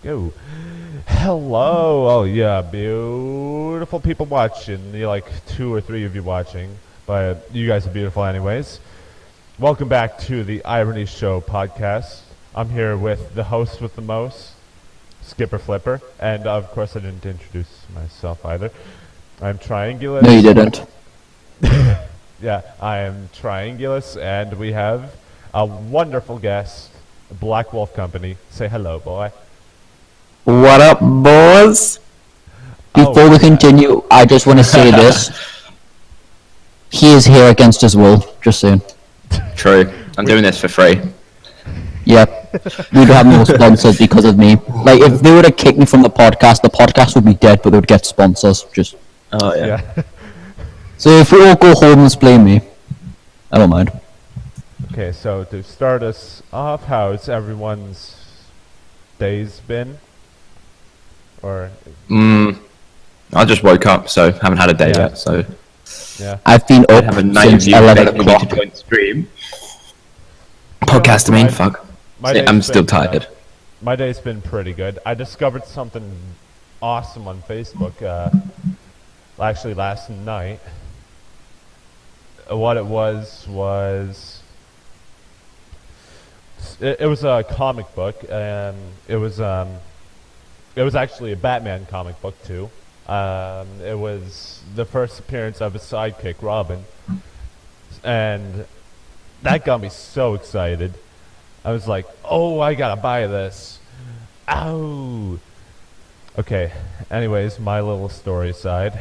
Go. Hello. Oh yeah, beautiful people watching. You like two or three of you watching, but you guys are beautiful anyways. Welcome back to the Irony Show podcast. I'm here with the host with the most, Skipper Flipper, and of course I didn't introduce myself either. I'm Triangulus. No, you didn't. Yeah, I am Triangulus, and we have a wonderful guest, BlackWolfCompany. Say hello, boy. What up, boys? Before we continue, I just want to say this. He is here against his will, just saying. True. I'm doing this for free. Yep. We would have no sponsors because of me. Like, if they were to kick me from the podcast would be dead, but they would get sponsors. Just. Oh, yeah. So if we all go home and blame me, I don't mind. Okay, so to start us off, how's everyone's days been? Or I just woke up, so haven't had a day yet, so... yeah, I've been I up have a night since view 11 begging me to o'clock. join the stream. Podcast, I mean, fuck. I'm still tired. My day's been pretty good. I discovered something awesome on Facebook, actually last night. What it was it was a comic book, and it was actually a Batman comic book too. It was the first appearance of his sidekick, Robin, and that got me so excited. I was like, oh, I gotta buy this. Ow. Okay, anyways, my little story side.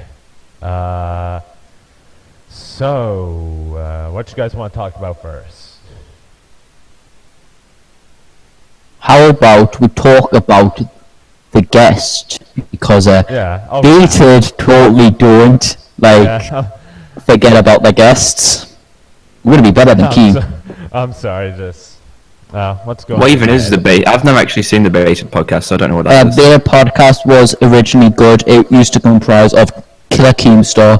So, what you guys want to talk about first? How about we talk about the guest? Because Yeah. Oh, Dated totally don't, yeah. forget about the guests. We're going to be better than Keen. I'm sorry, just... what's going on? What even is the bait? I've never actually seen the baited podcast, so I don't know what that is. Their podcast was originally good. It used to comprise of Killer Keemstar,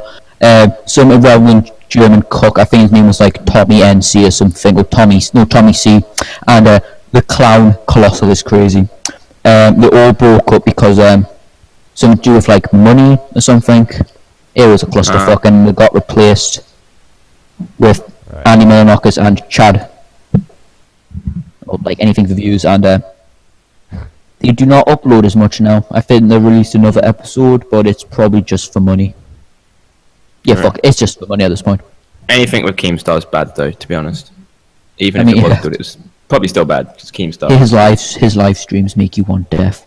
some irrelevant German cook, I think his name was like Tommy NC or something, or Tommy C, and the clown Colossal is crazy. They all broke up because something to do with like money or something. It was a clusterfuck, and they got replaced with Andy Milonakis and Chad. Or like anything for views, and they do not upload as much now. I think they released another episode, but it's probably just for money. Yeah, fuck, it's just for money at this point. Anything with Keemstar is bad, though, to be honest. Even if it was good, it was probably still bad, because Keemstar. His live streams make you want death.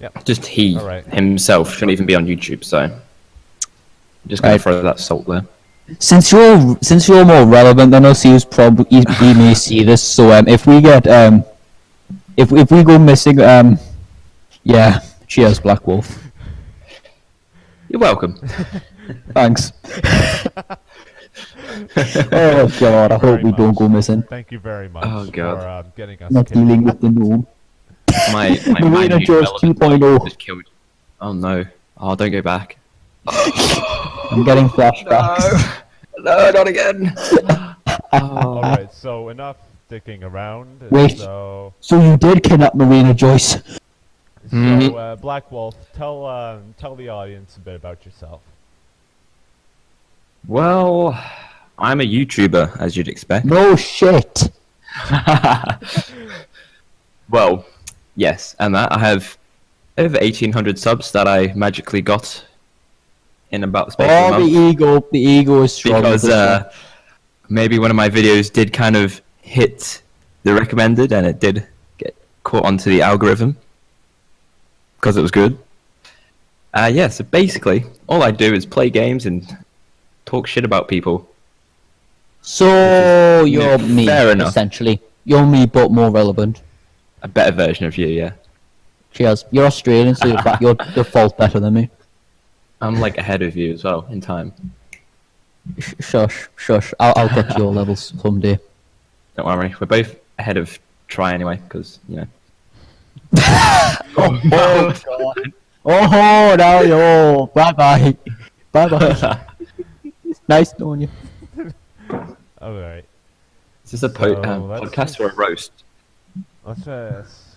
Yep. Just he Alright. himself shouldn't even be on YouTube, so... I'm just gonna throw that salt there. Since you're more relevant than us, he may see this. So if we get if we go missing, yeah, cheers, Black Wolf. You're welcome. Thanks. Oh god, I hope we don't go missing. Thank you very much Oh, God. for getting us Not kicked. dealing with the gnome. My Marina new George relevant 2.0. just killed. Oh no. Oh, don't go back. I'm getting flashbacks. No, not again. Oh. Alright, so enough sticking around. Wait. So, So you did kidnap Marina Joyce. Black Wolf, tell the audience a bit about yourself. Well, I'm a YouTuber, as you'd expect. No shit. Well, yes, and that I have over 1,800 subs that I magically got in about the space of a Oh, month. the ego is strong. Because maybe one of my videos did kind of hit the recommended, and it did get caught onto the algorithm because it was good. Yeah, so basically, all I do is play games and talk shit about people. So you're me, fair enough. essentially. You're me, but more relevant. A better version of you, yeah. Cheers. You're Australian, so you're default better than me. I'm like ahead of you as well in time. Shush. I'll get to your levels someday. Don't worry, we're both ahead of Try anyway, because, you know. Oh god. Oh now yo. Bye bye. Nice knowing you. Alright. Is this a So, let's podcast or a roast? Let's just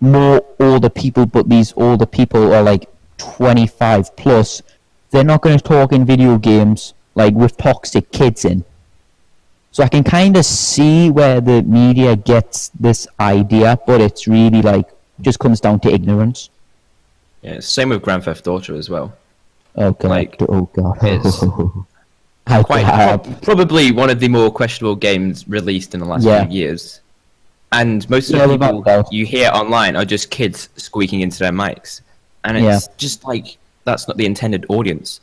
more older people, but these older people are like 25 plus, they're not going to talk in video games like with toxic kids in. So I can kind of see where the media gets this idea, but it's really like just comes down to ignorance. Yeah, same with Grand Theft Auto as well. Oh god! Like, oh god! it's probably one of the more questionable games released in the last few years. And most of the people you hear online are just kids squeaking into their mics, and it's just like that's not the intended audience.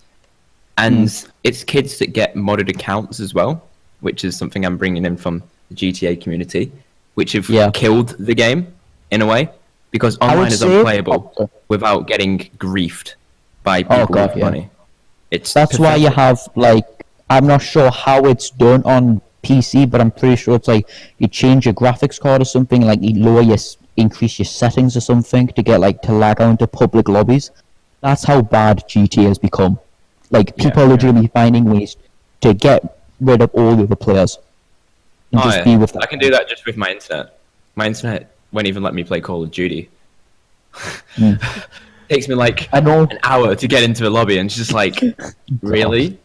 And it's kids that get modded accounts as well, which is something I'm bringing in from the GTA community, which have killed the game in a way, because online is unplayable without getting griefed by people with money. That's pathetic. Why you have like, I'm not sure how it's done on PC, but I'm pretty sure it's like you change your graphics card or something, like you increase your settings or something to get like to lag onto public lobbies. That's how bad GTA has become. Like people are legitimately finding ways to get rid of all the other players. And just be with them. I can do that just with my internet. My internet won't even let me play Call of Duty. Takes me like an hour to get into a lobby, and it's just like, really?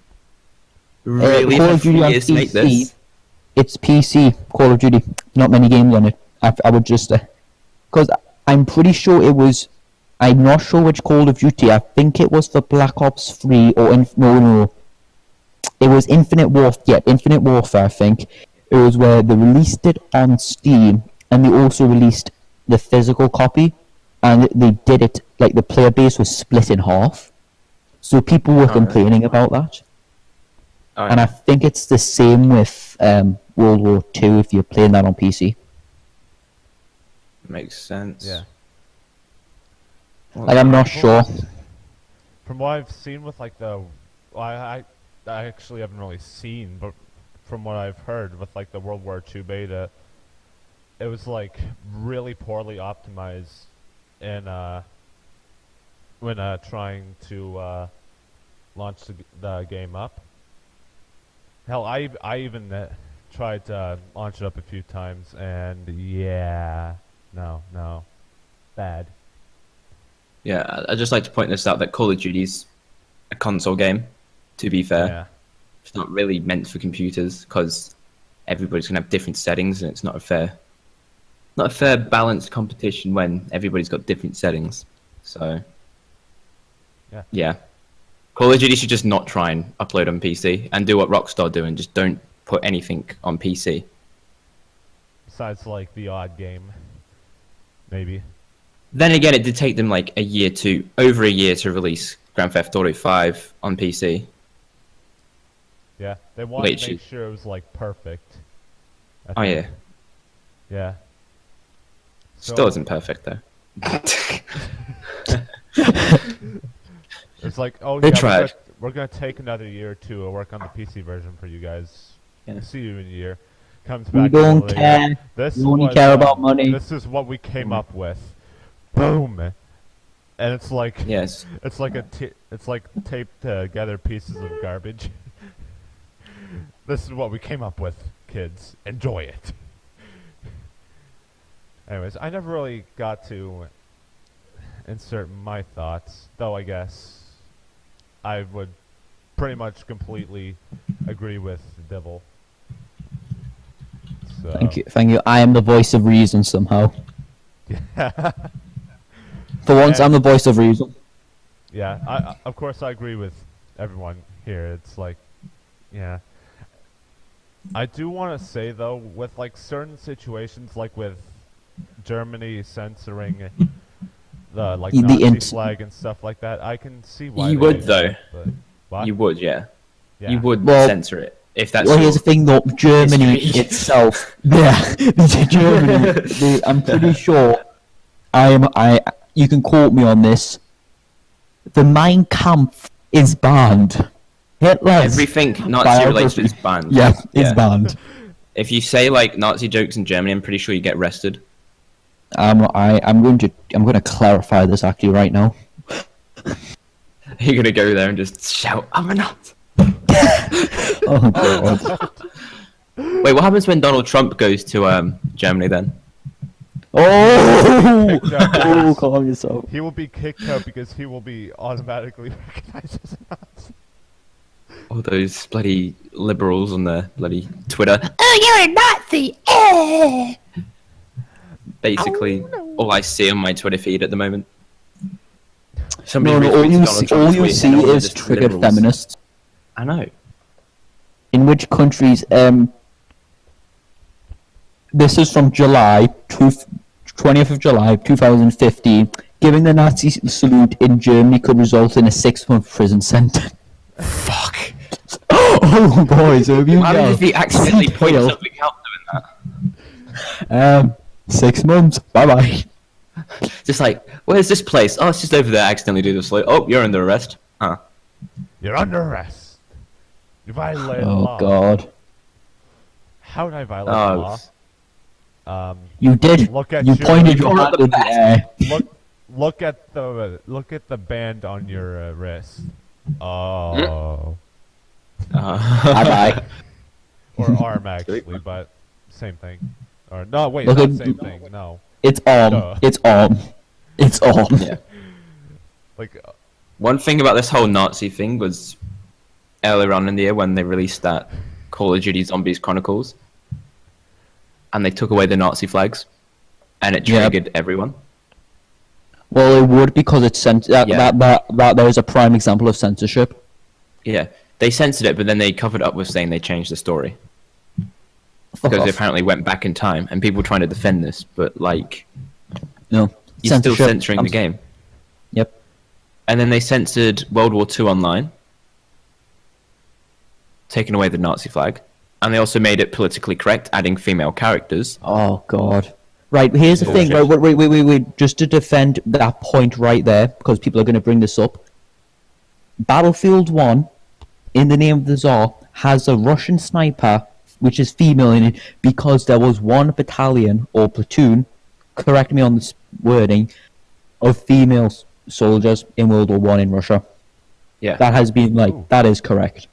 Really? Call of Duty on PC, it's PC Call of Duty. Not many games on it. I would just... Because I'm pretty sure it was... I'm not sure which Call of Duty. I think it was for Black Ops 3 or... No. It was Infinite Warfare, I think. It was where they released it on Steam, and they also released the physical copy, and they did it, like the player base was split in half. So people were complaining about that. And I think it's the same with World War II if you're playing that on PC. Makes sense. Yeah. Like, I'm not sure. From what I've seen with like I actually haven't really seen, but from what I've heard with like the World War II beta, it was like really poorly optimized in when trying to launch the game up. Hell, I even tried to launch it up a few times, and no, bad. Yeah, I'd just like to point this out that Call of Duty's a console game, to be fair. Yeah. It's not really meant for computers, because everybody's going to have different settings, and it's not a fair balanced competition when everybody's got different settings. So, yeah. Call of Duty should just not try and upload on PC, and do what Rockstar do, and just don't put anything on PC. Besides, like, the odd game. Maybe. Then again, it did take them like over a year to release Grand Theft Auto 5 on PC. Yeah, they wanted to make sure it was like perfect. Yeah. Yeah. Still isn't perfect though. It's like, oh they yeah, tried. We're gonna take another year or two to work on the PC version for you guys. Yeah. See you in a year. Comes back. We don't care. We only care about money. This is what we came up with. Boom. And it's like, yes, it's like it's like taped together pieces of garbage. This is what we came up with, kids. Enjoy it. Anyways, I never really got to insert my thoughts, though I guess I would pretty much completely agree with Devil. So. Thank you. I am the voice of reason somehow. Yeah. For once, I'm the voice of reason. Yeah, of course I agree with everyone here. It's like, yeah. I do want to say though, with like certain situations, like with Germany censoring the like Nazi flag and stuff like that, I can see why. You would though. What? You would, yeah. You would censor it if that's. Well, here's the thing though. Germany itself. Yeah, Germany. I'm pretty sure. You can quote me on this. The Mein Kampf is banned. Hitler's everything Nazi related is banned. Yeah, it's banned. If you say like Nazi jokes in Germany, I'm pretty sure you get arrested. I'm going to clarify this actually right now. You're gonna go there and just shout, "I'm a Nazi." Oh god. Wait, what happens when Donald Trump goes to Germany then? Oh! Kicked out Oh, because calm yourself. he will be kicked out because he will be automatically recognized as a Nazi. All those bloody liberals on their bloody Twitter. Oh, you're a Nazi! Eh! Basically, all I see on my Twitter feed at the moment. Somebody No, retweets Donald Trump's all you tweet see and all they're is just triggered liberals. feminists. I know. In which countries, this is from July, 20th of July, 2015. Giving the Nazi salute in Germany could result in a 6-month prison sentence. Fuck. Oh, boys, have you Why would yelled? if he accidentally point Hell. something out doing that? 6 months. Bye-bye. Just like, where's this place? Oh, it's just over there. I accidentally do this. Like, oh, you're under arrest. Huh. You're under arrest. You violated the Oh, law. God. How did I violate Oh, the law? You did. Look at You you. pointed your You're hand the in the air. Look at the band on your wrist. Oh. Bye-bye. Or arm actually, but same thing. Or no, wait, Look not at- same thing. No, It's on. Duh. It's on. It's on. Yeah. like One thing about this whole Nazi thing was earlier on in the year when they released that Call of Duty Zombies Chronicles, and they took away the Nazi flags, and it Yep. triggered everyone. Well, it would because it's Yeah. that there is a prime example of censorship. Yeah, they censored it, but then they covered up with saying they changed the story Fuck because they off. apparently went back in time, and people trying to defend this, but like No. you're still Censorship. censoring the game. Yep. And then they censored World War II online, taking away the Nazi flag, and they also made it politically correct, adding female characters. Oh God. Right. Here's the thing. Bullshit. Right. Wait. Just to defend that point right there, because people are going to bring this up. Battlefield 1, in the name of the Tsar, has a Russian sniper, which is female in it, because there was one battalion or platoon, correct me on this wording, of female soldiers in World War One in Russia. Yeah. That has been that is correct.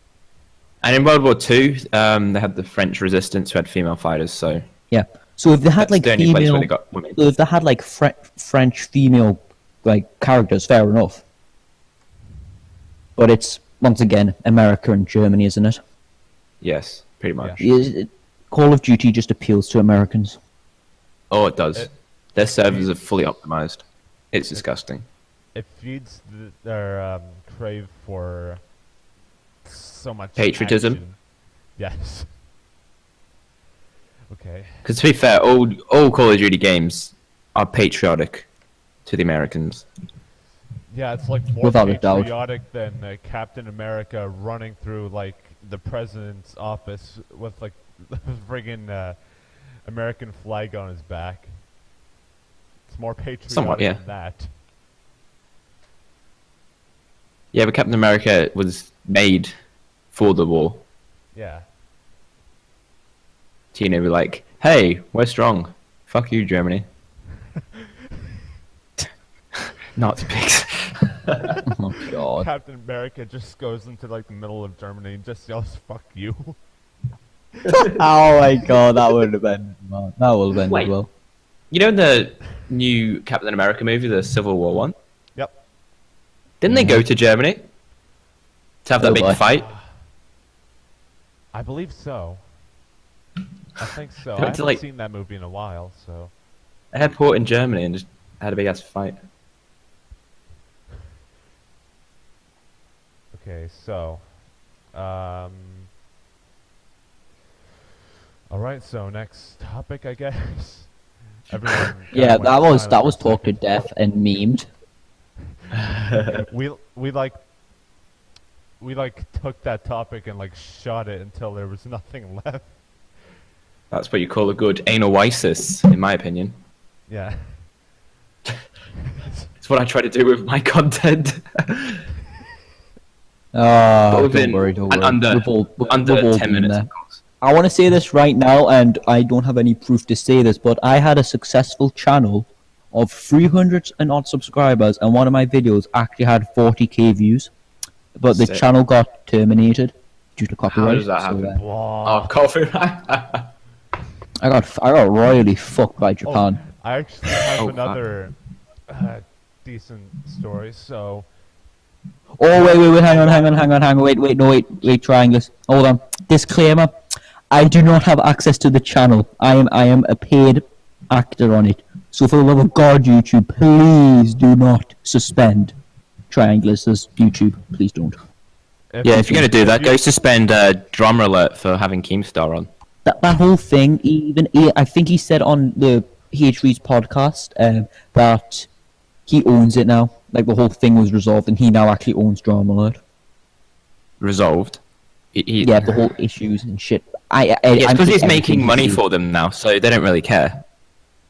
And in World War II, they had the French resistance who had female fighters, so Yeah. So if they had that's like the only place where female, they got women. so if they had like French female characters, fair enough. But it's once again America and Germany, isn't it? Yes, pretty much. Call of Duty just appeals to Americans. Oh, it does. Their servers are fully optimized. It's disgusting. it feeds their crave for so much Patriotism? action. Yes. Okay. Because to be fair, all Call of Duty games are patriotic to the Americans. Yeah, it's like more Without a doubt. patriotic than Captain America running through like the president's office with like the friggin' American flag on his back. It's more patriotic Somewhat, yeah. than that. Yeah, but Captain America was made for the war. Yeah. To, be like, hey, we're strong. Fuck you, Germany. Nazi pigs. Oh God. Captain America just goes into like the middle of Germany and just yells "fuck you." Oh my God, that would have been that would have been Wait. well. You know in the new Captain America movie, the Civil War one? Yep. Didn't they go to Germany to have that Oh, big boy. fight? I believe so. I think so. They I went to, haven't like- seen that movie in a while, so. Airport in Germany and just had a big ass fight. Okay, so, all right. So next topic, I guess. Everyone. Yeah, kinda that went was silent for a talked to death and memed. second. We took that topic and like shot it until there was nothing left. That's what you call a good anal-isis, in my opinion. Yeah. It's what I try to do with my content. Don't within- worry, don't and worry. under- We've all Under been 10 minutes, there. of course. I want to say this right now, and I don't have any proof to say this, but I had a successful channel of 300 and odd subscribers, and one of my videos actually had 40k views, but the Sick. channel got terminated due to copyright. does that so, happen? Blah. Oh, coffee. I got royally fucked by Japan. I actually have Oh, fuck. another decent story. So Oh, wait, hang on, wait, Triangles. Hold on. Disclaimer, I do not have access to the channel. I am a paid actor on it. So for the love of God, YouTube, please do not suspend Triangles as YouTube. Please don't. Yeah, if you're gonna do that, you- go suspend Drama Alert for having Keemstar on. That whole thing, I think he said on the H3's podcast that he owns it now. Like the whole thing was resolved, and he now actually owns Drama Alert. Resolved. Yeah, the whole issues and shit. Yeah, I'm because he's everything making money did. for them now, so they don't really care.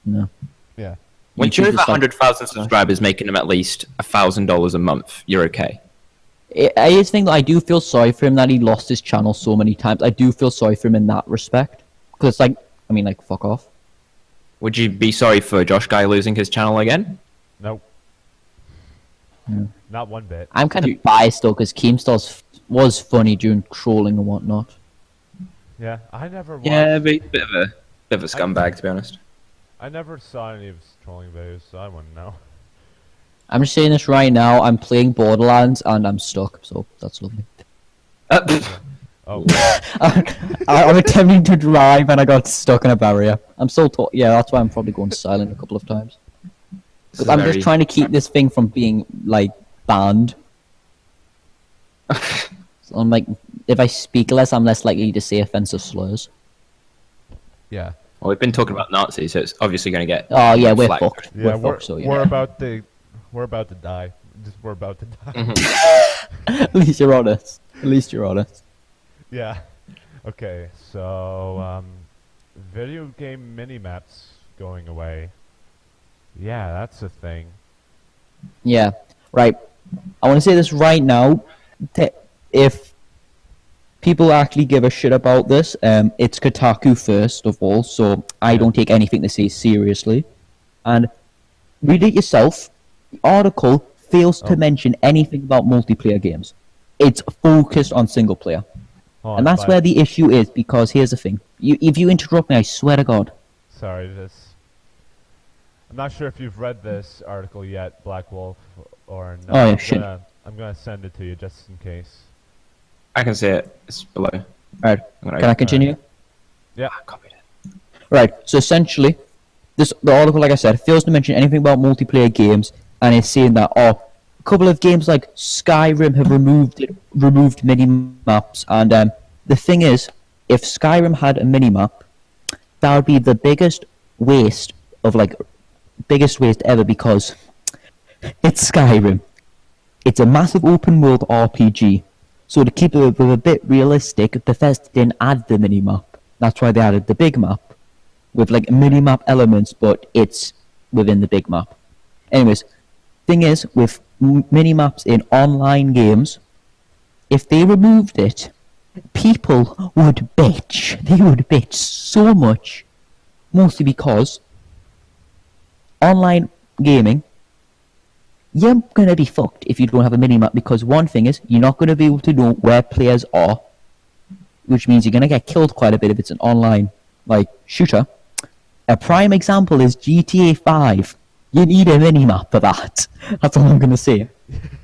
No. yeah. Once you're YouTube over is like- 100,000 subscribers, making them at least $1,000 a month, you're okay. I just think that I do feel sorry for him that he lost his channel so many times. I do feel sorry for him in that respect. Because it's like, I mean, like, fuck off. Would you be sorry for Josh Guy losing his channel again? Nope. Yeah. Not one bit. I'm kind of biased though, because Keemstar was funny during trolling and whatnot. Yeah, I never watched. Yeah, bit of a scumbag, to be honest. I never saw any of his trolling videos, so I wouldn't know. I'm just saying this right now, I'm playing Borderlands and I'm stuck, so that's lovely. Oh, I'm attempting to drive and I got stuck in a barrier. I'm so yeah, that's why I'm probably going silent a couple of times. This is I'm very- just trying to keep this thing from being, like, banned. So I'm like, if I speak less, I'm less likely to say offensive slurs. yeah. Well, we've been talking about Nazis, so it's obviously going to get. Oh yeah, we're flagged. fucked. Yeah, We're fucked, so yeah. we're about to die. We're about to die. Mm-hmm. At least you're honest. At least you're honest. Yeah. Okay, so video game mini-maps going away. Yeah, that's a thing. Yeah, right. I want to say this right now. If people actually give a shit about this, it's Kotaku first of all, so I don't take anything they say seriously. And read it yourself. The article fails to mention anything about multiplayer games. It's focused on single player. Hold on, And that's bye. where the issue is, because here's the thing. If you interrupt me, I swear to God. Sorry, I'm not sure if you've read this article yet, Black Wolf, or no. Oh, yeah, shit. I'm gonna send it to you just in case. I can see it. It's below. Alright, can I continue? Yeah. I copied it. Right, so essentially, the article, like I said, fails to mention anything about multiplayer games, and it's saying that, a couple of games like Skyrim have removed mini-maps, and the thing is, if Skyrim had a mini-map, that would be the biggest waste ever, because it's Skyrim. It's a massive open world RPG. So to keep it a bit realistic, Bethesda didn't add the mini-map. That's why they added the big map. With like mini-map elements, but it's within the big map. Anyways, thing is, with mini-maps in online games, if they removed it, people would bitch. They would bitch so much. Mostly because online gaming, you're gonna be fucked if you don't have a minimap, because one thing is, you're not gonna be able to know where players are, which means you're gonna get killed quite a bit if it's an online, like, shooter. A prime example is GTA 5. You need a minimap for that. That's all I'm gonna say.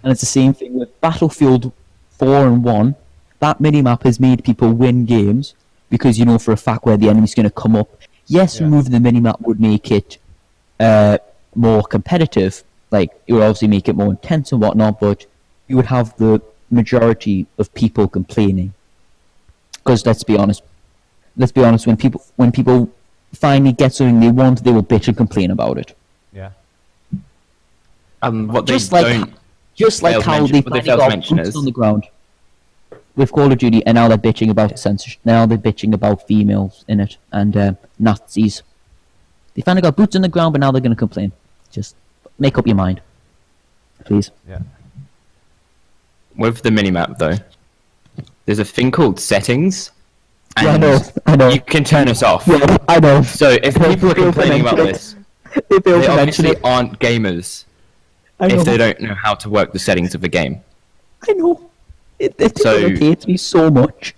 And it's the same thing with Battlefield 4 and 1. That minimap has made people win games, because you know for a fact where the enemy's gonna come up. Yes, Yeah. removing the minimap would make it more competitive. Like, it would obviously make it more intense and whatnot, but you would have the majority of people complaining. Because let's be honest, when people finally get something they want, they will bitch and complain about it. Yeah. What Just they like don't. how mention- they what they finally fail to got mention boots is- on the ground with Call of Duty, and now they're bitching about censorship. Now they're bitching about females in it and Nazis. They finally got boots on the ground, but now they're going to complain. Just make up your mind, please. Yeah. With the minimap, though, there's a thing called settings. Yeah, And I know. you can turn us off. Yeah, I know. So if people are complaining about this, They failed they to mention obviously it. aren't gamers I know. if they don't know how to work the settings of the game. I know. It So- irritates me so much.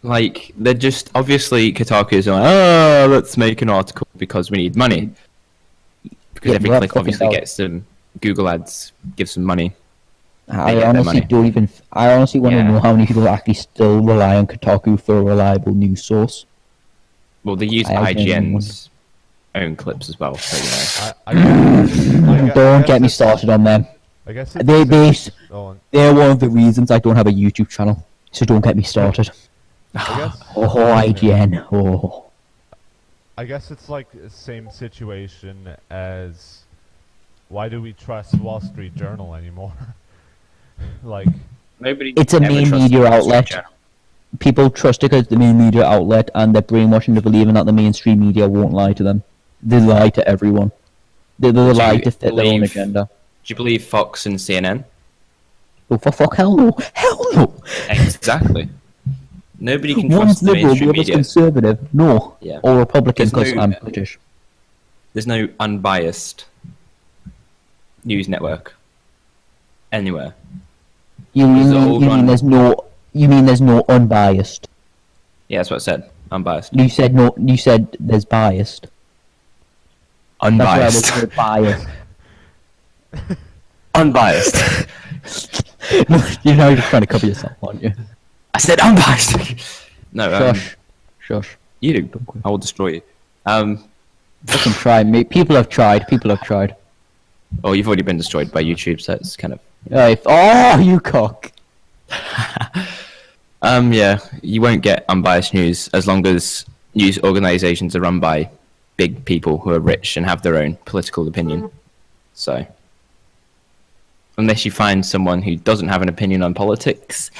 Like, they're just, obviously, Kotaku is like, oh, let's make an article because we need money. Because Yeah, every well, click fucking obviously hell. gets some Google ads, gives some money. I get their honestly money. don't even. I honestly want to Yeah. know how many people actually still rely on Kotaku for a reliable news source. Well, they use I genuinely wonder. IGN's own clips as well, so you know. I guess, Don't get me started on them. I guess it's They the same- oh, they're one of the reasons I don't have a YouTube channel. So don't get me started. I guess Oh, IGN. Oh. I guess it's like the same situation as why do we trust Wall Street Journal anymore? Like, Nobody. It's a ever main trusts media the Wall Street outlet. Journal. People trust it because it's the main media outlet, and they're brainwashing to believing that the mainstream media won't lie to them. They lie to everyone. They lie you to fit their own believe- agenda. Do you believe Fox and CNN? Oh, for fuck, hell no. Hell no. Exactly. Nobody can One's trust the liberal, the mainstream other's media. conservative. No. Yeah. Or Republican There's because no- I'm British. There's no unbiased news network anywhere. You These are all mean run- there's no? You mean there's no unbiased? Yeah, that's what I said. Unbiased. You said no. You said there's biased. That's Unbiased. why there's no bias. Unbiased. No, you know you're just trying to cover yourself, aren't you? I said unbiased. No, Shush. Shush. you do. I will destroy you. Fucking try, mate. People have tried. People have tried. Oh, you've already been destroyed by YouTube, so it's kind of. Oh, you cock. Yeah, you won't get unbiased news as long as news organisations are run by big people who are rich and have their own political opinion. So, unless you find someone who doesn't have an opinion on politics,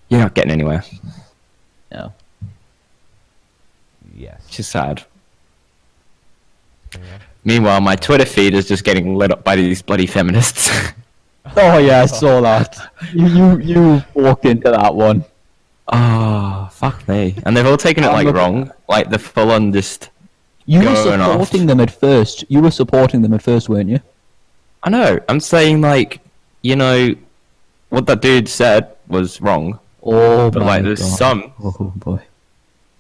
you're not getting anywhere. No. yes. Which is sad. Yeah. Meanwhile, my Twitter feed is just getting lit up by these bloody feminists. Oh yeah, I saw that. You walked into that one. Oh, fuck me. And they've all taken it I'm like looking- wrong. Like the full on just. You were Going off. supporting them at first. You were supporting them at first, weren't you? I know. I'm saying like, you know, what that dude said was wrong. Oh, But my like, there's God. some Oh boy.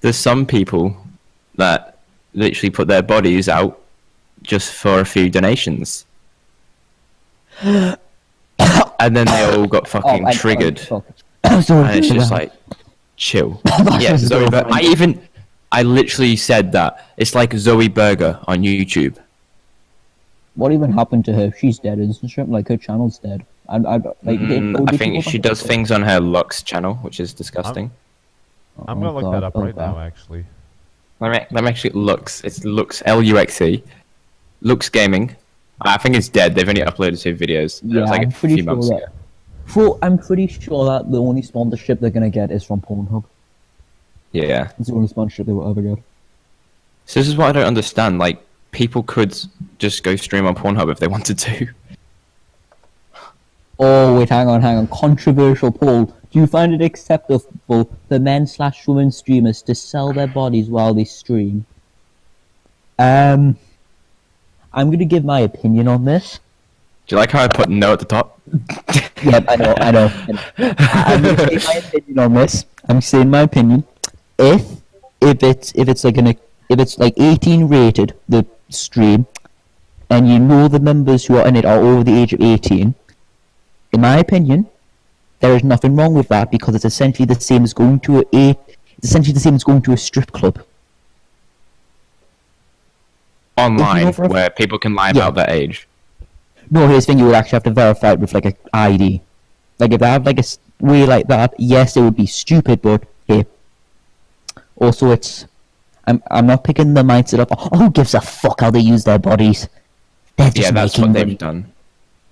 there's some people that literally put their bodies out just for a few donations. And then they all got fucking triggered. I'm sorry. And it's just like, chill. Yeah, That's Zoe so Bur- funny. I literally said that. It's like Zoe Burger on YouTube. What even happened to her? She's dead, isn't she? Like her channel's dead. I I think she does things on her Lux channel, which is disgusting. I'm gonna look that up right now, actually. Let me actually Lux. It's Lux Luxe. Lux Gaming. I think it's dead. They've only uploaded 2 videos. It Yeah, was like I'm a pretty few months sure ago. that. I'm pretty sure that the only sponsorship they're gonna get is from Pornhub. Yeah. It's the only sponsorship they will ever get. So this is what I don't understand. Like, people could just go stream on Pornhub if they wanted to. Oh wait, hang on. Controversial poll. Do you find it acceptable for men/women streamers to sell their bodies while they stream? I'm gonna give my opinion on this. Do you like how I put no at the top? Yep, I know. I'm gonna say my opinion on this. I'm saying my opinion. If it's like 18 rated, the stream, and you know the members who are in it are over the age of 18, in my opinion, there is nothing wrong with that because it's essentially the same as going to a strip club. Online, for a- where people can lie Yeah. about their age. No, here's the thing: you would actually have to verify it with like a ID. Like if they have like a way like that, yes, it would be stupid, but hey. Also, I'm not picking the mindset of oh, who gives a fuck how they use their bodies. They're just Yeah, that's making what they've money. done.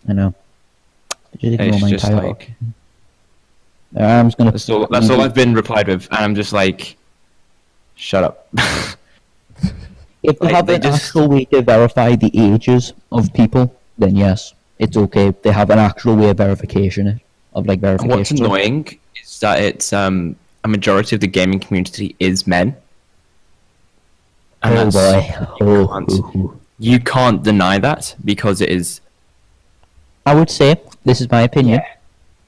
I know. Just ignore It's my just entire- like I'm just gonna. that's all I've been replied with, and I'm just like, shut up. If they like, have they an just- actual way to verify the ages of people, then yes, it's okay. They have an actual way of verification of like And verification. what's annoying is that it's a majority of the gaming community is men. And Oh that's- boy. You can't, you can't deny that because it is. I would say, this is my opinion.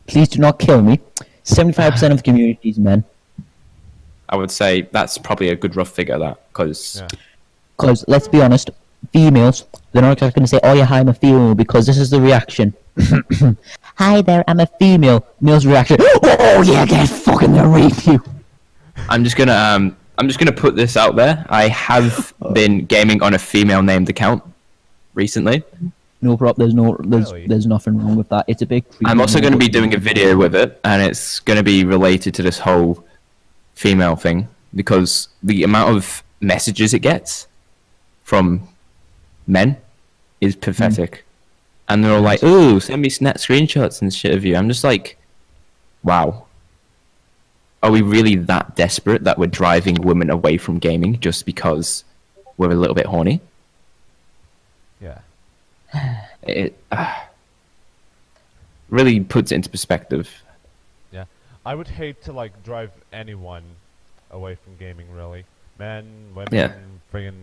Please do not kill me. 75% of the community is men. I would say that's probably a good rough figure. That because Yeah. Because, let's be honest, females, they're not exactly going to say, "Oh yeah, hi, I'm a female," because this is the reaction. Hi there, I'm a female. Male's reaction. Oh yeah, get fucking the rape you. I'm just gonna put this out there. I have been gaming on a female named account recently. No problem. Really? There's nothing wrong with that. It's a big. I'm also going to be doing a video with it, and it's going to be related to this whole female thing because the amount of messages it gets from men is pathetic, and they're all like, "Ooh, send me snap screenshots and shit of you." I'm just like, "Wow, are we really that desperate that we're driving women away from gaming just because we're a little bit horny?" Yeah. It really puts it into perspective. Yeah. I would hate to like drive anyone away from gaming, really. Men, women, Yeah. friggin'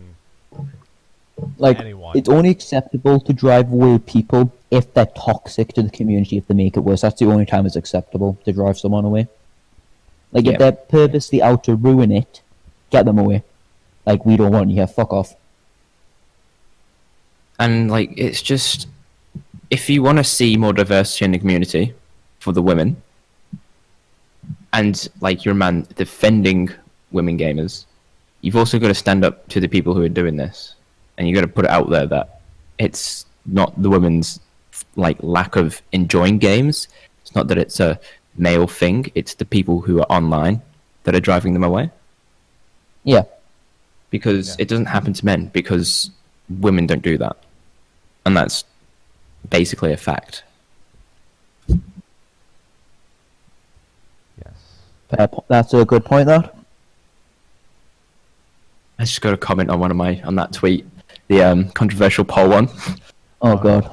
Like, anyone. it's only acceptable to drive away people if they're toxic to the community, if they make it worse. That's the only time it's acceptable to drive someone away. Like, Yeah. if they're purposely out to ruin it, get them away. Like, we don't want you here, fuck off. And like, it's just, if you want to see more diversity in the community for the women, and like you're a man defending women gamers, you've also got to stand up to the people who are doing this, and you got to put it out there that it's not the women's like lack of enjoying games. It's not that it's a male thing. It's the people who are online that are driving them away. Yeah. Because it doesn't happen to men because women don't do that. And that's basically a fact. Yes. That's a good point, that. I just got a comment on on that tweet, the controversial poll one. Oh god.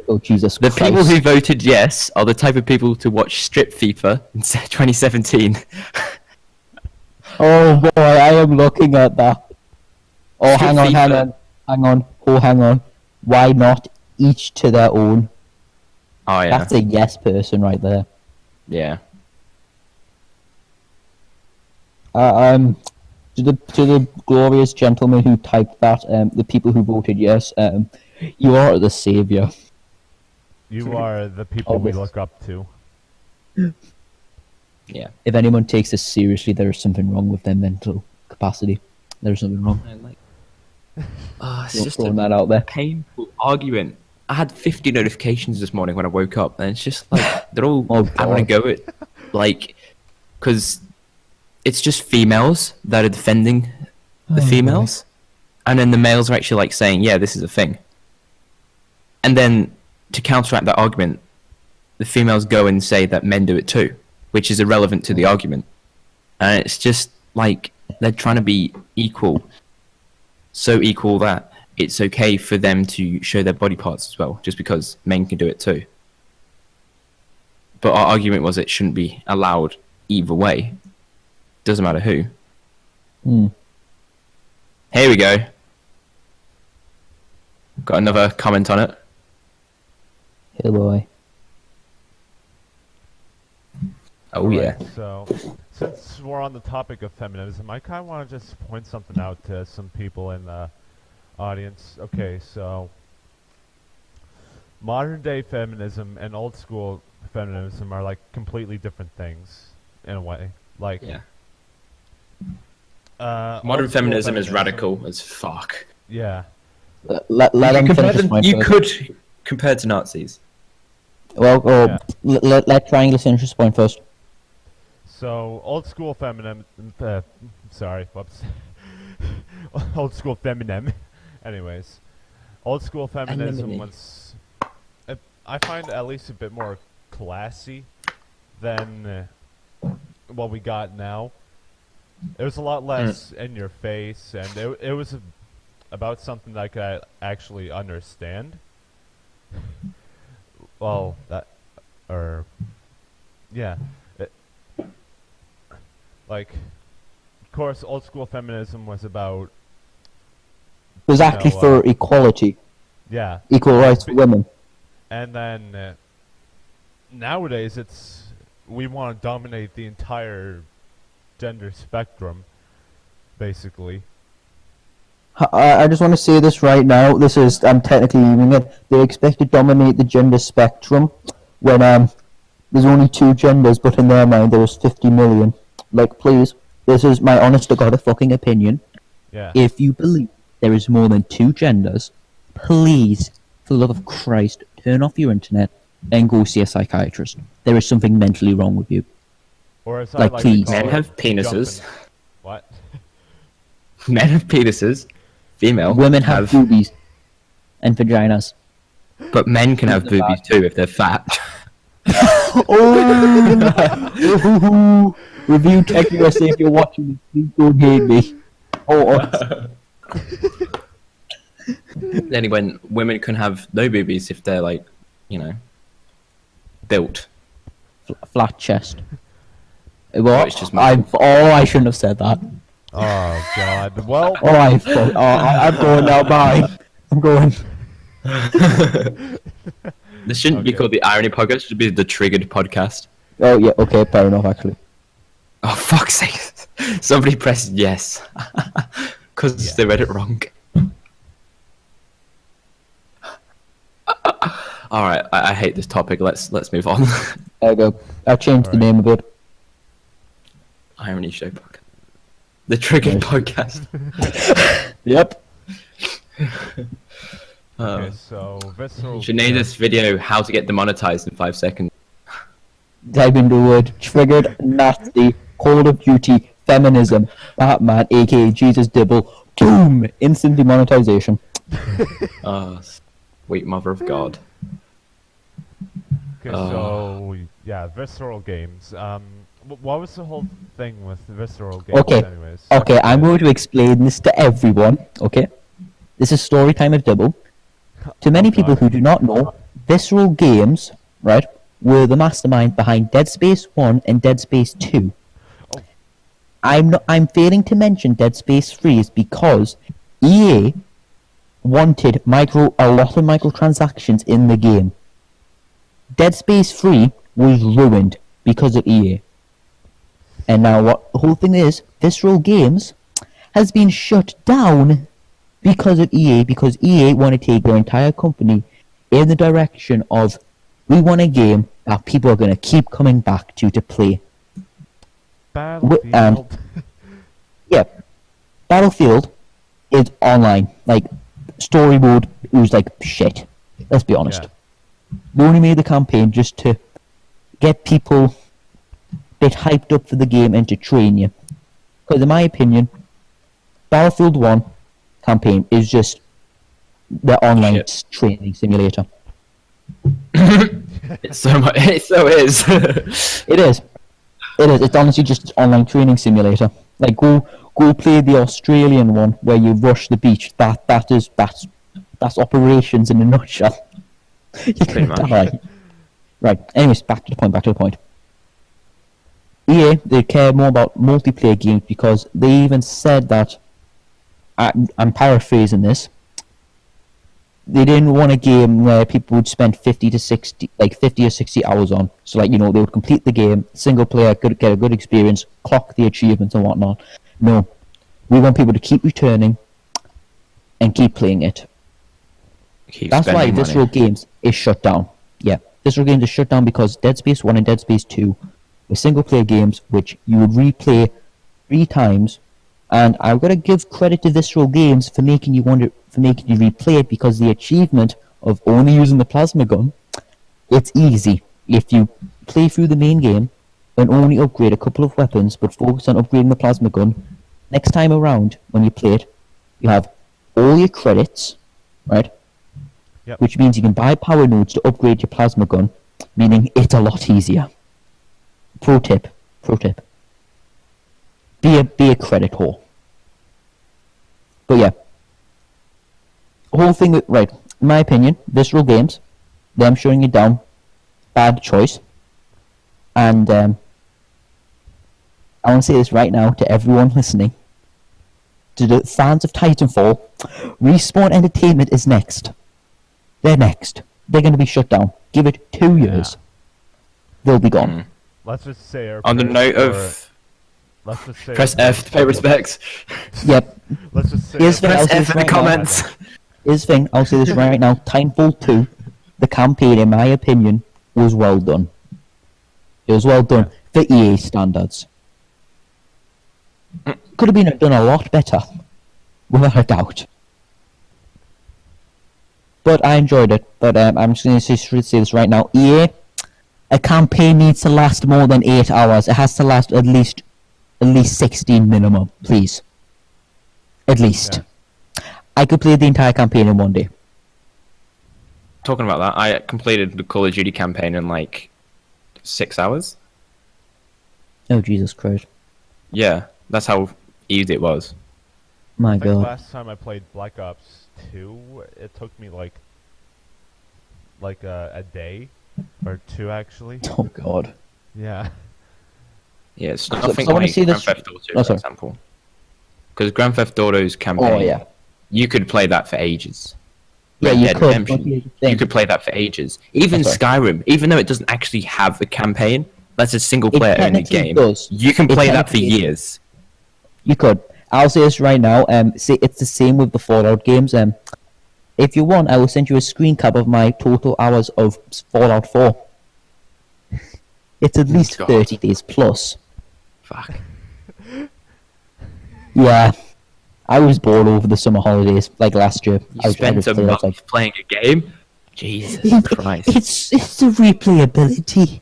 Oh Jesus The Christ. people who voted yes are the type of people to watch strip FIFA in 2017. Oh boy, I am looking at that. Oh, Strip hang on. Oh, hang on. Why not each to their own? Oh yeah, That's a yes person right there. yeah. To the glorious gentleman who typed that, the people who voted yes, you are the savior. You are the people we look up to. Yeah. If anyone takes this seriously, there is something wrong with their mental capacity. There's something wrong. It's just Throwing a that out there. painful argument. I had 50 notifications this morning when I woke up, and it's just like they're all having a go at, like, because it's just females that are defending the females, and then the males are actually like saying, "Yeah, this is a thing." And then to counteract that argument, the females go and say that men do it too, which is irrelevant to the argument. And it's just like they're trying to be equal, so equal that it's okay for them to show their body parts as well, just because men can do it too. But our argument was it shouldn't be allowed either way. Doesn't matter who. Here we go. Got another comment on it. Hey boy. Oh Alright, yeah. So, since we're on the topic of feminism, I kind of want to just point something out to some people in the audience. Okay, so modern day feminism and old school feminism are like completely different things in a way. Like, Yeah. old Modern school feminism is radical as fuck. Yeah. Let him finish his point you first. could compare to Nazis. Well, Yeah. let Triangle finish his point first. So old school feminism. Sorry, whoops. Old school feminism. Anyways, old school feminism was, I find, at least a bit more classy than what we got now. It was a lot less in your face, and it was about something that I could actually understand. Well, yeah. Like, of course, old school feminism was about, It was actually for equality, yeah. equal rights for women. And then nowadays, we want to dominate the entire gender spectrum, basically. I just want to say this right now. I'm technically leaving it. They expect to dominate the gender spectrum when there's only 2 genders, but in their mind there is 50 million. Like, please, this is my honest to God fucking opinion. Yeah. If you believe there is more than 2 genders, please, for the love of Christ, turn off your internet and go see a psychiatrist. There is something mentally wrong with you. Or as I Like, like please. to call Men it, have penises. jumping. What? Men have penises. Female. Women have boobies and vaginas. But men can have boobies too if they're fat. Oh! Review Tech USA if you're watching this, please don't hate me. Then when women can have no boobies if they're like, built. Flat chest. Well, it's just I shouldn't have said that. Oh God. Well. I'm going now. Bye. I'm going. This shouldn't be called the Irony Podcast. It should be the Triggered Podcast. Oh yeah. Okay. Fair enough. Actually. Oh fuck's sake! Somebody pressed yes because they read it wrong. All right, I hate this topic. Let's move on. There you go. I've changed the name of it. Irony Show Podcast. The Triggered Podcast. Yep. Okay, so visceral. Should name this video "How to Get Demonetized in 5 Seconds." Type in the word triggered, nasty, Call of Duty, feminism, Batman, aka Jesus Dibble, boom, instant demonetization. Oh, sweet mother of God. Okay, so yeah, visceral games. What was the whole thing with visceral games, Okay, anyways? okay, I'm going to explain this to everyone, okay? This is story time of Dibble. To many people who do not know, visceral games, right, were the mastermind behind Dead Space 1 and Dead Space 2. Oh. I'm failing to mention Dead Space 3 is because EA wanted a lot of microtransactions in the game. Dead Space 3 was ruined because of EA. And now what the whole thing is, Visceral Games has been shut down because of EA, because EA want to take their entire company in the direction of, we want a game that people are going to keep coming back to play. Battlefield. Yeah, Battlefield is online. Like, story mode, it was like shit. Let's be honest. Yeah. They only made the campaign just to get people a bit hyped up for the game and to train you. Because in my opinion, Battlefield 1 campaign is just the online training simulator. It so is. It is. It's honestly just an online training simulator. Like, go play the Australian one where you rush the beach. That's operations in a nutshell. You can die. Right. Anyways, back to the point. EA, they care more about multiplayer games because they even said that, I'm paraphrasing this, they didn't want a game where people would spend 50 or 60 hours on. So, like, they would complete the game, single player, get a good experience, clock the achievements and whatnot. No. We want people to keep returning and keep playing it. That's why Visceral Games is shut down. Yeah, Visceral Games is shut down because Dead Space 1 and Dead Space 2 were single player games which you would replay 3 times. And I've got to give credit to Visceral Games for making you replay it, because the achievement of only using the plasma gun, it's easy. If you play through the main game and only upgrade a couple of weapons but focus on upgrading the plasma gun, next time around when you play it, you have all your credits, right? Yep. Which means you can buy power nodes to upgrade your plasma gun, meaning it's a lot easier. Pro tip. Be a credit whore. But yeah, the whole thing, right, in my opinion, Visceral Games, them shutting it down, bad choice. And I want to say this right now to everyone listening. To the fans of Titanfall, Respawn Entertainment is next. They're next. They're going to be shut down. Give it 2 years. They'll be gone. Let's just say our On the prayers note for- of let's just say Press F to pay respects. Yep. Let's just say Here's the thing, I'll Press say F in the this right now. comments. Here's the thing, I'll say this right now. Timefall 2, the campaign, in my opinion, was well done. It was well done for EA standards. Could have been done a lot better, without a doubt. But I enjoyed it. But I'm just going to say this right now. EA, a campaign needs to last more than 8 hours. It has to last at least 16 minimum, please. At least. Yeah. I could play the entire campaign in one day. Talking about that, I completed the Call of Duty campaign in like 6 hours. Oh, Jesus Christ. Yeah, that's how easy it was. My I think God. last time I played Black Ops 2, it took me like a day or 2 actually. Oh, God. Yeah. Yeah, it's So- nothing so I wanna like see Grand this- Theft Auto, Oh, for sorry. example. Because Grand Theft Auto's campaign, Oh, yeah. you could play that for ages. Yeah, Red you Dead could, Redemption, but here's the thing. you could play that for ages. Even Oh, sorry. Skyrim, even though it doesn't actually have a campaign, that's a single player only technically game. does. You can It play that for technically- years. You could. I'll say this right now. See, it's the same with the Fallout games. If you want, I will send you a screen cap of my total hours of Fallout 4. It's at least God. 30 days plus. Fuck. Yeah. I was bored over the summer holidays, like last year. You spent a played, month playing a game? Jesus Christ. It's the replayability.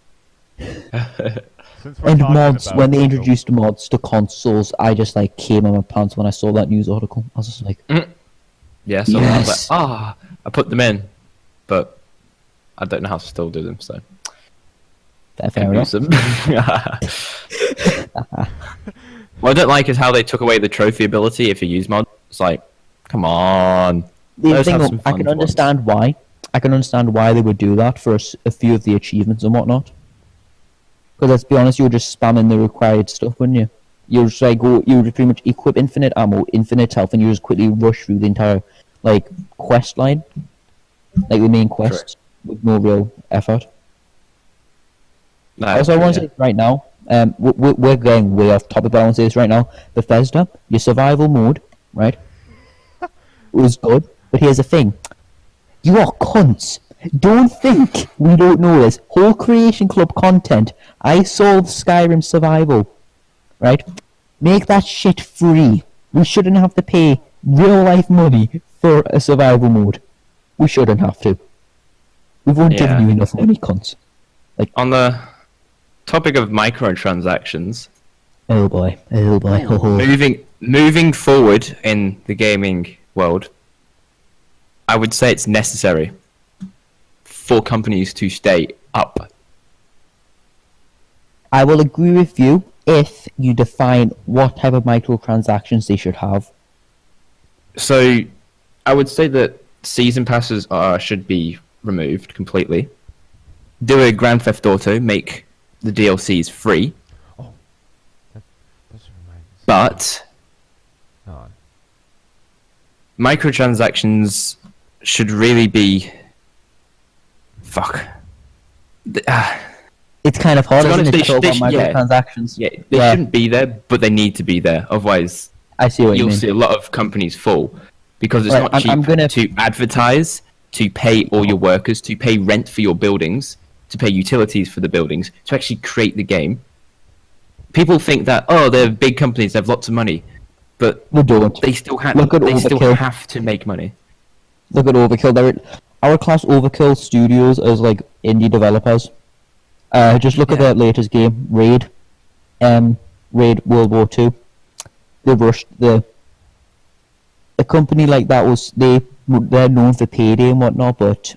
Since we're And talking mods, about when they the- introduced mods to consoles, I just like came on my pants when I saw that news article. I was just like, Yeah, so I was Yes. like, I put them in, but I don't know how to still do them, so fair can't enough. use them. What I don't like is how they took away the trophy ability if you use mods. It's like, come on. The Let's thing, have some I fun can for once. understand why. I can understand why they would do that for a few of the achievements and whatnot. Because let's be honest, you're just spamming the required stuff, wouldn't you? You're just like you would pretty much equip infinite ammo, infinite health, and you just quickly rush through the entire quest line, like the main quest, with no real effort. No, Also, I want to say this right now. We're going way off topic, but I want to say this right now. Bethesda, your survival mode, right, was good. But here's the thing: you are cunts. Don't think we don't know this. Whole Creation Club content. I solved Skyrim survival, right? Make that shit free. We shouldn't have to pay real life money for a survival mode. We shouldn't have to. We won't give Yeah. you enough money, cunts. On the topic of microtransactions, Oh boy, oh boy, oh ho. moving forward in the gaming world, I would say it's necessary for companies to stay up. I will agree with you if you define what type of microtransactions they should have. So, I would say that season passes should be removed completely. Do a Grand Theft Auto, make the DLCs free, This reminds but me on. microtransactions should really be. Fuck. It's kind of hard, To be isn't honest, it, they to talk should- about yeah. microtransactions? Yeah, they Yeah. shouldn't be there, but they need to be there. Otherwise, I see what you you'll mean. see a lot of companies fall because it's Right, not I'm cheap gonna- to advertise, to pay all your workers, to pay rent for your buildings, to pay utilities for the buildings, to actually create the game. People think that they're big companies, they have lots of money, but We don't. they still have Look at still Overkill. have to make money. Look at Overkill. Our class Overkill Studios as like indie developers. Just look at Yeah. their latest game, Raid. Raid World War II. They rushed a company like that they're known for Payday and whatnot, but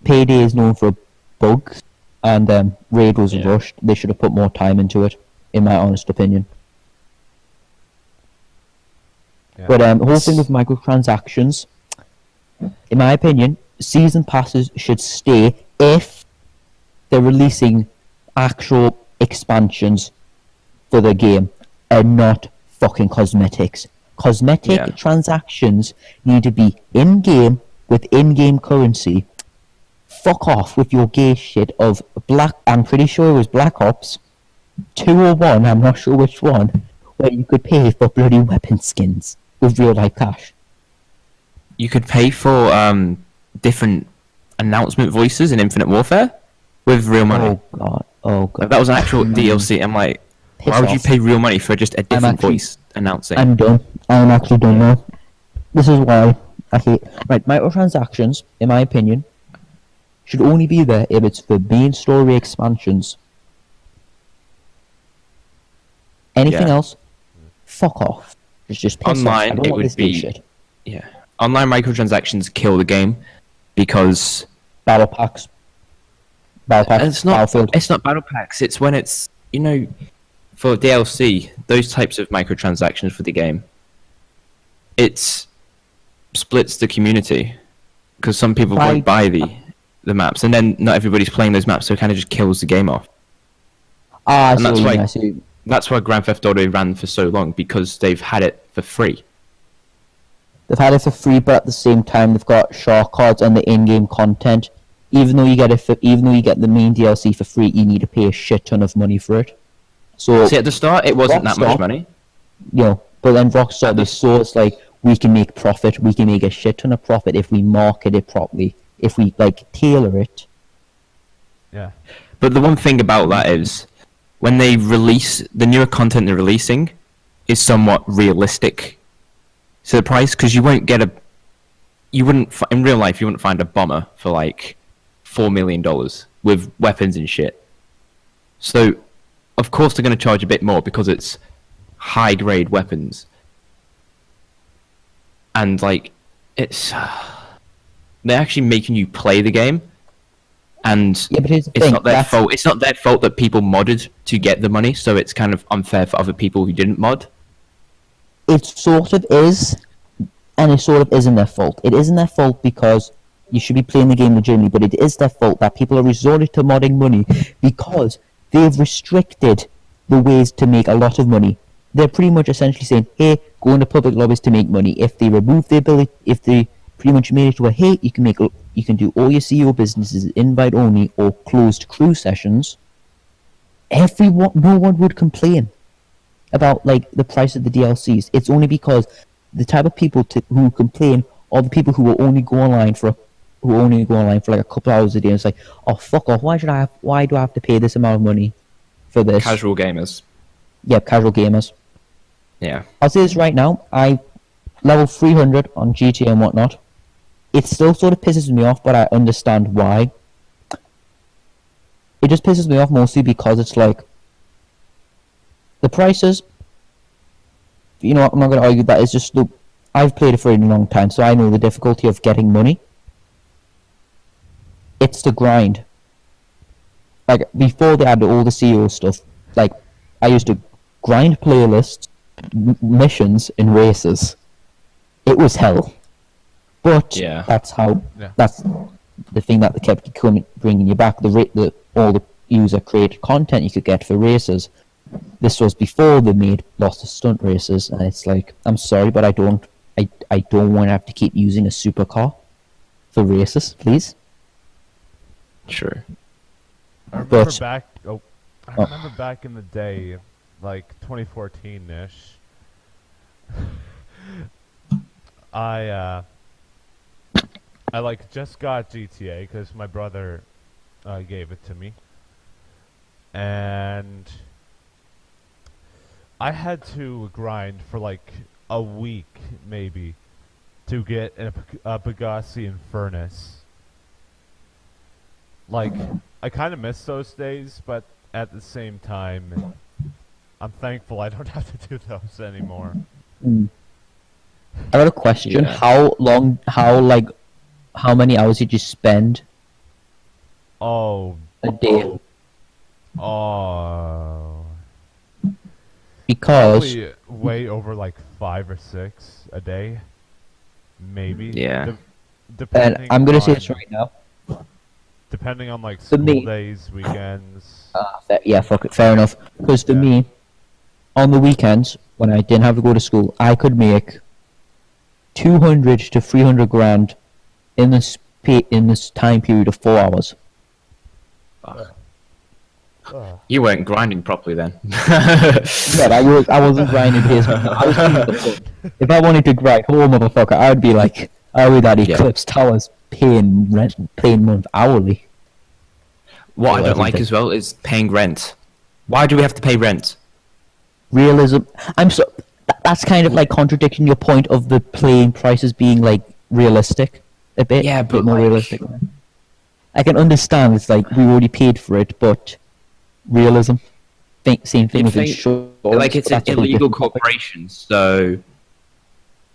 Payday is known for bugs, and Raid was Yeah. rushed. They should have put more time into it, in my honest opinion. Yeah. But the whole thing with microtransactions, in my opinion, season passes should stay if they're releasing actual expansions for the game and not fucking cosmetics. Cosmetic Yeah. transactions need to be in-game with in-game currency. Fuck off with your gay shit of I'm pretty sure it was Black Ops 2 or 1, I'm not sure which one, where you could pay for bloody weapon skins with real life cash. You could pay for different announcement voices in Infinite Warfare with real money. Oh god. If that was an actual DLC, I'm like, Piss why would you off. pay real money for just a different actually- voice announcing? I'm done. I'm actually done now. This is why I hate. Right, microtransactions, in my opinion, should only be there if it's for main story expansions. Anything Yeah. else, fuck off. It's just piss off. I Online, don't it want would this gay be shit. yeah. Online microtransactions kill the game because Battle packs. it's not Battlefield. it's not battle packs. It's when it's for DLC those types of microtransactions for the game. It splits the community because some people won't buy the maps, and then not everybody's playing those maps, so it kind of just kills the game off. I And see that's what you why- mean, I see. That's why Grand Theft Auto ran for so long, because they've had it for free. They've had it for free, but at the same time, they've got shark cards and the in-game content. Even though you get the main DLC for free, you need to pay a shit ton of money for it. So See, at the start, it wasn't that much Rockstar- money. but then Rockstar, they saw it's like we can make profit. We can make a shit ton of profit if we market it properly. If we tailor it. Yeah. But the one thing about that is, when they release the newer content they're releasing, is somewhat realistic to the price, because you won't get in real life you wouldn't find a bomber for like $4 million with weapons and shit. So, of course they're going to charge a bit more because it's high grade weapons, and it's they're actually making you play the game. And Yeah, but here's the it's thing. not their fault. It's not their fault that people modded to get the money, so it's kind of unfair for other people who didn't mod. It sort of is, and it sort of isn't their fault. It isn't their fault because you should be playing the game legitimately, but it is their fault that people are resorting to modding money because they've restricted the ways to make a lot of money. They're pretty much essentially saying, hey, go into public lobbies to make money. If they remove the ability, if they pretty much made it to where, hey, you can do all your CEO businesses invite only or closed crew sessions, no one would complain about the price of the DLCs. It's only because the type of people who complain are the people who will only go online for like a couple hours a day. And it's like, oh fuck off! Why do I have to pay this amount of money for this? Casual gamers. Yeah, casual gamers. Yeah. I'll say this right now. I level 300 on GTA and whatnot. It still sort of pisses me off, but I understand why. It just pisses me off mostly because it's like the prices. You know what? I'm not going to argue that. It's just I've played it for a long time, so I know the difficulty of getting money. It's the grind. Like before they added all the CEO stuff, I used to grind playlists, missions, and races. It was hell. But Yeah. that's Yeah. that's the thing that they kept bringing you back. All the user created content you could get for races. This was before they made lots of stunt races, and it's like, I'm sorry, but I don't want to have to keep using a supercar for races, please. Sure. I remember But- I remember back in the day, like 2014-ish. I just got GTA because my brother gave it to me, and I had to grind for like a week maybe to get a Bugatti Infernus. I kind of miss those days, but at the same time, I'm thankful I don't have to do those anymore. I got a question. Yeah. How many hours did you spend Oh, a day? oh. Because Probably way over like 5 or 6 a day, maybe. Yeah. and Depending I'm gonna say on- this right now. Depending on like For school me- days, weekends. Fuck it, fair enough. Because for Yeah. me, on the weekends when I didn't have to go to school, I could make 200 to 300 grand in this time period of 4 hours. You weren't grinding properly then. Yeah, I wasn't grinding basement. I was paying the fuck. If I wanted to grind, motherfucker, I'd be like, I would at Eclipse Towers paying rent, paying month hourly. What I Or don't like everything. as well is paying rent. Why do we have to pay rent? Realism. That's kind of like contradicting your point of the playing prices being like realistic a bit. Yeah, a but bit more like- realistic. I can understand it's like we already paid for it, but realism. Same thing You'd with think- insurance. Like it's but an that's a whole illegal different topic. corporation, so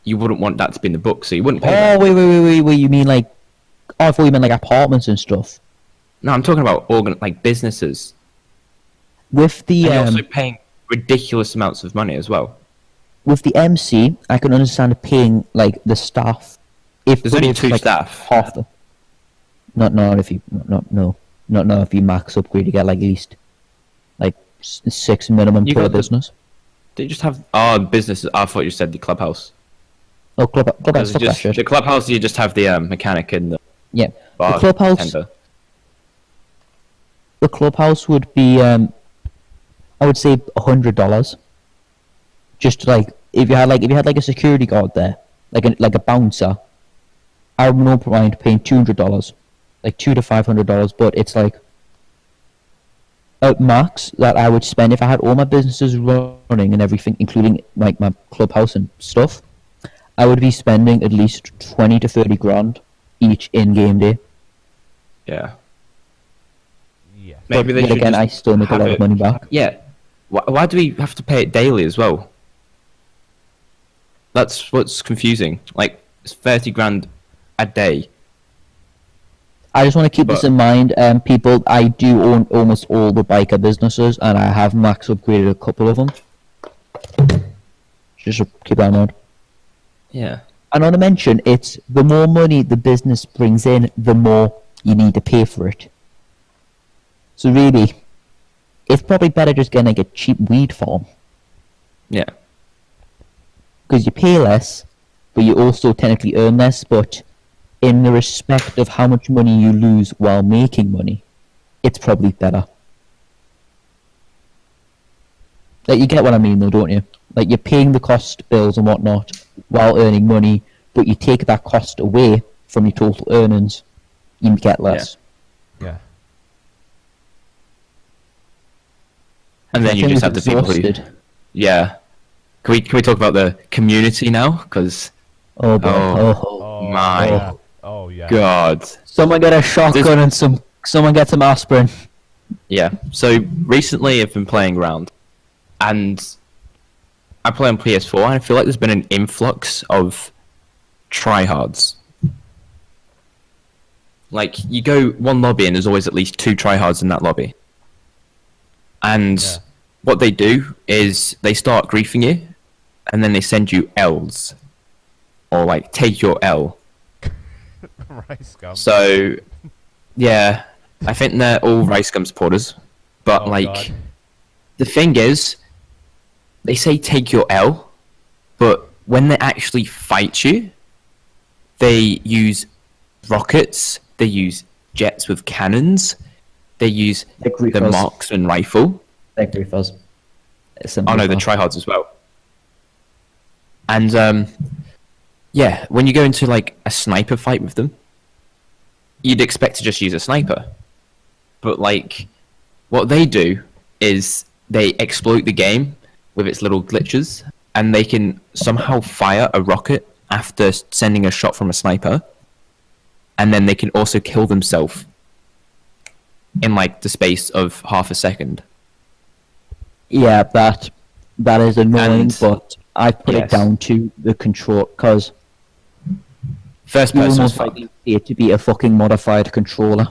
you wouldn't want that to be in the book, so you wouldn't pay Oh rent. wait! You mean like? Oh, I thought you meant like apartments and stuff. No, I'm talking about like businesses. With the And you're also paying ridiculous amounts of money as well. with the MC, I can understand paying like the staff. If There's only it's, two like, staff. Half the. Not if you not if you max upgrade, you get like at least like 6 minimum You per got the- business. They just have businesses. I thought you said the clubhouse. Oh, clubhouse, Because fuck that just, shit. the clubhouse, you just have the mechanic and the Yeah, bar the clubhouse. tender. The clubhouse would be I would say $100. Just like if you had like a security guard there, like a bouncer, I would not mind paying $200, like $200 to $500. But it's like at max that I would spend if I had all my businesses running and everything, including like my clubhouse and stuff. I would be spending at least 20 to 30 grand each in game day. Yeah. Yeah. Maybe But they yet should again, just I still make a have lot of it- money back. Yeah. Why do we have to pay it daily as well? That's what's confusing. Like, it's 30 grand a day. I just want to keep this But- in mind, people. I do own almost all the biker businesses, and I have max upgraded a couple of them. Just keep that in mind. Yeah. And on a mention, it's the more money the business brings in, the more you need to pay for it. So really, it's probably better just getting like a cheap weed farm, Yeah. because you pay less, but you also technically earn less. But in the respect of how much money you lose while making money, it's probably better. Like, you get what I mean though, don't you? Like, you're paying the cost bills and whatnot while earning money, but you take that cost away from your total earnings, you get less. Yeah. And then you I just think have the people who... exhausted. Yeah. Can we talk about the community now? Because, Oh boy. Oh. Oh. My yeah. Oh yeah. God. Someone get a shotgun and someone get some aspirin. Yeah. So recently I've been playing around, and I play on PS4, and I feel like there's been an influx of tryhards. Like, you go one lobby and there's always at least 2 tryhards in that lobby. And Yeah. what they do is they start griefing you, and then they send you L's. Or, like, take your L. Rice scum. So, yeah, I think they're all Rice Gum supporters. But, Oh, like, God. the thing is, they say take your L, but when they actually fight you, they use rockets, they use jets with cannons, they use The the griefers. marksman rifle. They're griefers. It's Oh no, the tryhards as well. And yeah, when you go into like a sniper fight with them, you'd expect to just use a sniper. But like, what they do is they exploit the game with its little glitches, and they can somehow fire a rocket after sending a shot from a sniper, and then they can also kill themselves in like the space of half a second. Yeah, that is annoying, And- but I put Yes. it down to the control, because First you person is almost fucked. like it to be a fucking modified controller.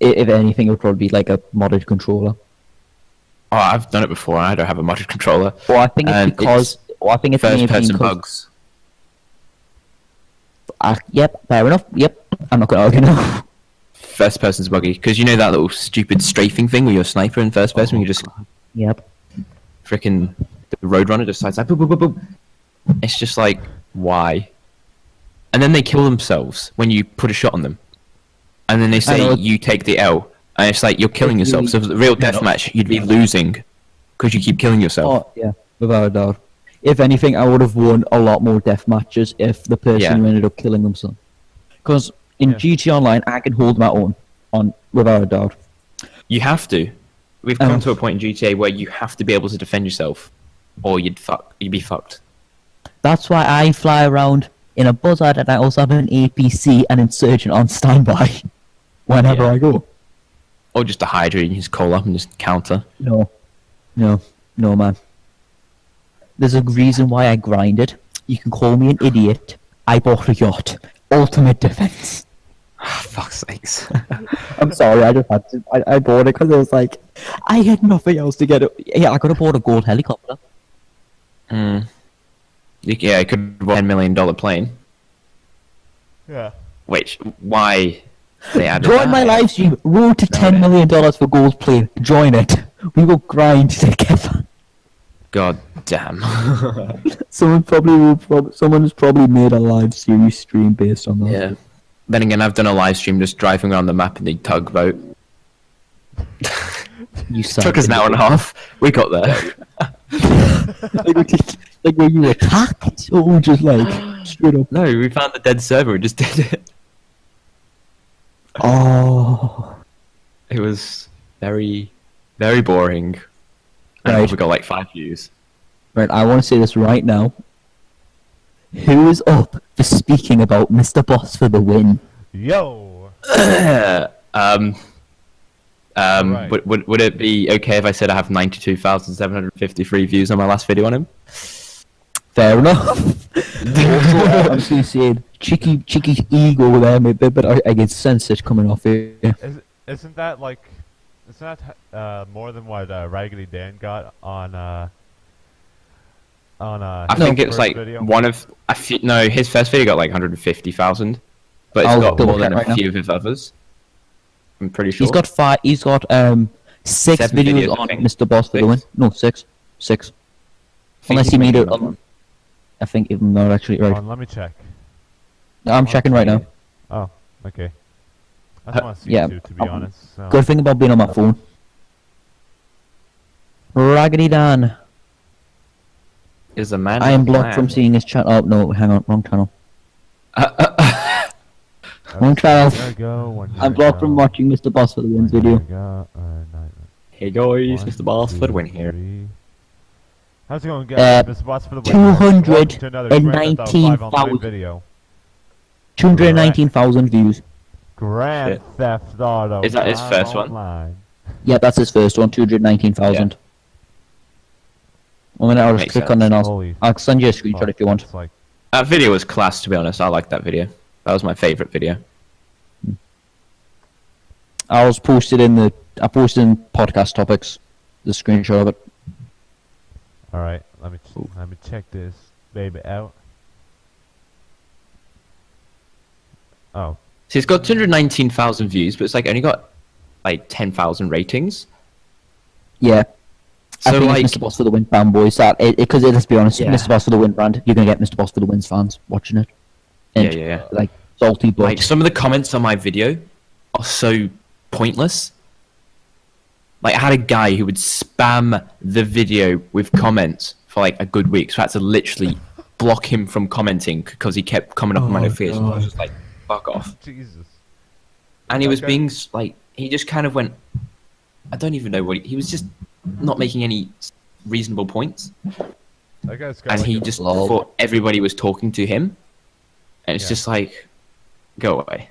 If anything, it would probably be like a modded controller. Oh, I've done it before, and I don't have a modded controller. Or I think it's And because, or I think it's maybe First person because- bugs. Yep, fair enough. Yep, I'm not gonna argue now. First person's buggy, because you know that little stupid strafing thing where you're a sniper in first person, when you just Yep. freaking the roadrunner just decides like boom, boom, boom, boom. It's just like, why? And then they kill themselves when you put a shot on them, and then they I say know. you take the L, And it's like you're killing yourself. So if it was a real deathmatch, you'd be losing because you keep killing yourself. Oh, yeah, without a doubt. If anything, I would have won a lot more death matches if the person who ended up killing themselves. Because in GT Online, I can hold my own, without a doubt. You have to. We've come to a point in GTA where you have to be able to defend yourself, or you'd be fucked. That's why I fly around in a buzzard, and I also have an APC and insurgent on standby whenever I go. Or just a Hydra, and you just call up and just counter. No, man. There's a reason why I grinded. You can call me an idiot. I bought a yacht. Ultimate defense. Fuck's sakes. I'm sorry, I just had to. I bought it because it was like, I had nothing else to get it. Yeah, I could have bought a gold helicopter. Yeah, it could have bought a $10 million plane. Yeah. Which, why they added Join my live stream. Road to $10 million for gold plane. Join it. We will grind together. God damn. Someone's probably made a live series stream based on that. Yeah. Then again, I've done a live stream just driving around the map in the tugboat. You Took us an hour and a half. We got there. like were you attacked or just like straight up? No, we found the dead server and just did it. Oh. It was very, very boring. And Right. we got like 5 views. Right, I want to say this right now. Who is up for speaking about Mr. Boss for the win? Yo. Right. Would it be okay if I said I have 92,753 views on my last video on him? Fair enough. Also, I'm just saying, cheeky ego there, maybe, but I get sense it coming off here. Isn't that like? Isn't that more than what Raggedy Dan got on? I think it's like video? one of. No, his first video got like 150,000, but it's I'll got double more than check a right few of his others. I'm pretty sure. He's got five. He's got 6 7 videos videos, I on think. Mr. Boss for the win. 6? No, 6. Unless he made it. I think even not actually right. Hold on, let me check. I'm checking right now. Oh, okay. I just want to see yeah, too, to be honest. So. Good thing about being on my phone. Raggedy Dan. Is a man. I am blocked from seeing his channel. Oh no, hang on, wrong channel. Wrong channel. There we go. I'm blocked from watching Mr. Boss for the wins video. Hey guys, Mr. Boss for the win here. How's it going, guys? Mr. Boss for the win. Welcome to another Grand Theft Auto 5 Online video. 219,000 views. Grand Theft Auto. Is that his 5 first one? Online. Yeah, that's his first one. 219,000. Well, then I'll just Makes click on it and Holy I'll send you a screenshot if you want. It's like, That video was class, to be honest. I liked that video. That was my favorite video. I posted in podcast topics the screenshot of it. all right, let me check this baby out. Oh, See, it's got 219,000 views, but it's like only got like 10,000 ratings. Yeah. I So think like, it's Mr. Boss for the win fanboys. Because let's be honest, Yeah. Mr. Boss for the win brand, you're gonna get Mr. Boss for the wins fans watching it. And, yeah. like salty blood. Like some of the comments on my video are so pointless. Like I had a guy who would spam the video with comments for like a good week, so I had to literally block him from commenting because he kept coming up on my notifications. I was just like, fuck off. Jesus. And he was Okay. being like, he just kind of went, I don't even know what he was just not making any reasonable points, That guy's got and like he a- just thought everybody was talking to him, and it's Yeah. just like, go away.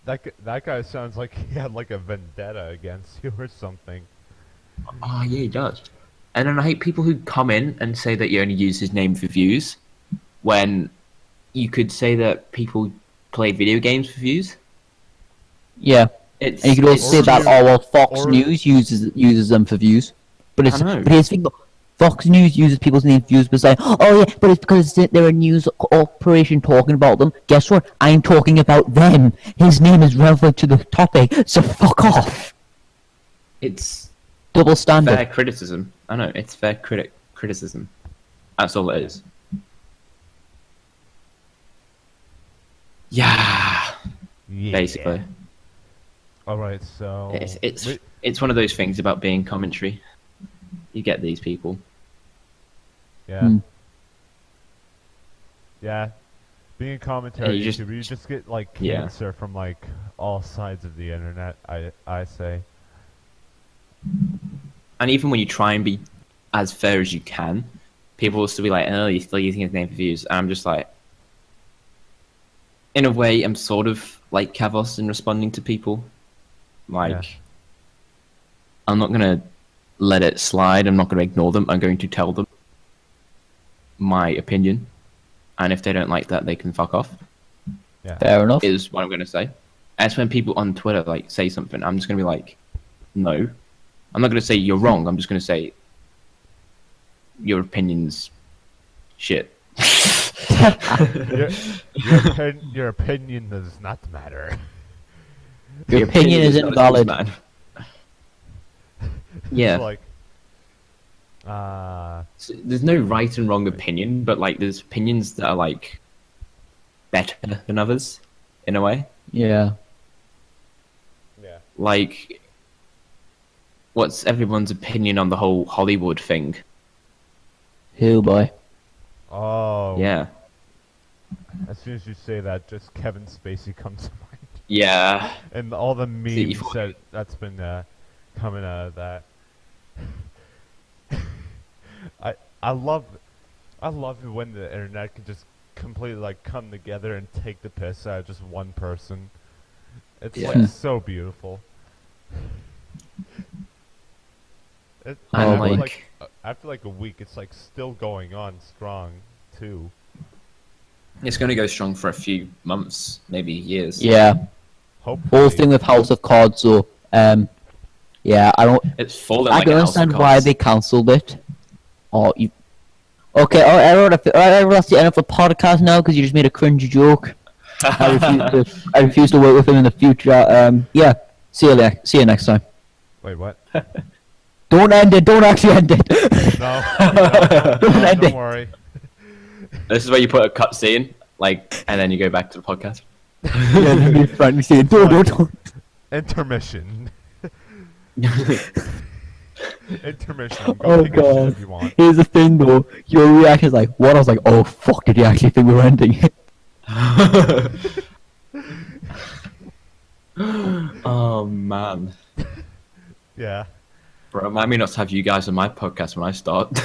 That guy sounds like he had like a vendetta against you or something. Oh yeah, he does. And then I hate people who come in and say that you only use his name for views, when you could say that people play video games for views. Yeah. It's, And you could also say that, oh well, Fox or- News uses them for views. But I know. here's the thing though, Fox News uses people's name for views, but it's like, oh yeah, but it's because they're a news operation talking about them. Guess what? I'm talking about them. His name is relevant to the topic, so fuck off. it's Double standard. fair criticism. I know, it's fair criticism. That's all it is. Yeah. Yeah. basically. All right, so It's one of those things about being commentary. You get these people. yeah, Hmm. yeah. Being a commentary you just- YouTuber, you just get like Yeah. cancer from like all sides of the internet. I say. And even when you try and be as fair as you can, people will still be like, "Oh, you're still using his name for views." And I'm just like, in a way, I'm sort of like Kavos in responding to people. Like, Yeah. I'm not gonna let it slide. I'm not gonna ignore them. I'm going to tell them my opinion, and if they don't like that, they can fuck off. Yeah. Fair enough. Is what I'm gonna say. As when people on Twitter like say something, I'm just gonna be like, "No." I'm not gonna say you're wrong. I'm just gonna say your opinion's shit. Your opinion does not matter. Your opinion is invalid. Man. It's Yeah. like, So there's no right and wrong opinion, but like there's opinions that are like better than others in a way. Yeah. yeah. Like, what's everyone's opinion on the whole Hollywood thing? Who boy? Oh. Yeah. As soon as you say that, just Kevin Spacey comes to mind, Yeah. and all the memes thought- that's been coming out of that. I love it when the internet can just completely like come together and take the piss out of just one person. It's Yeah. like so beautiful. And after, like- after like a week, it's like still going on strong too. It's gonna go strong for a few months, maybe years. Yeah. Hopefully. Whole thing with House of Cards, so yeah, I don't. It's fallen I like can a house of understand why cards. they cancelled it. Oh, you. Okay, everyone, that's the end of the podcast now because you just made a cringy joke. I refuse to work with him in the future. Yeah. See you next time. Wait, what? Don't end it. Don't actually end it. No, Don't end don't it. worry. This is where you put a cut scene, like, and then you go back to the podcast. Yeah, then you frankly say, don't. Intermission. Intermission. Go Oh take a shit god. if you want. Here's the thing though. Your reaction is like, what? I was like, oh fuck, did you actually think we were ending it? Oh man, Yeah. bro, remind me not to have you guys on my podcast when I start.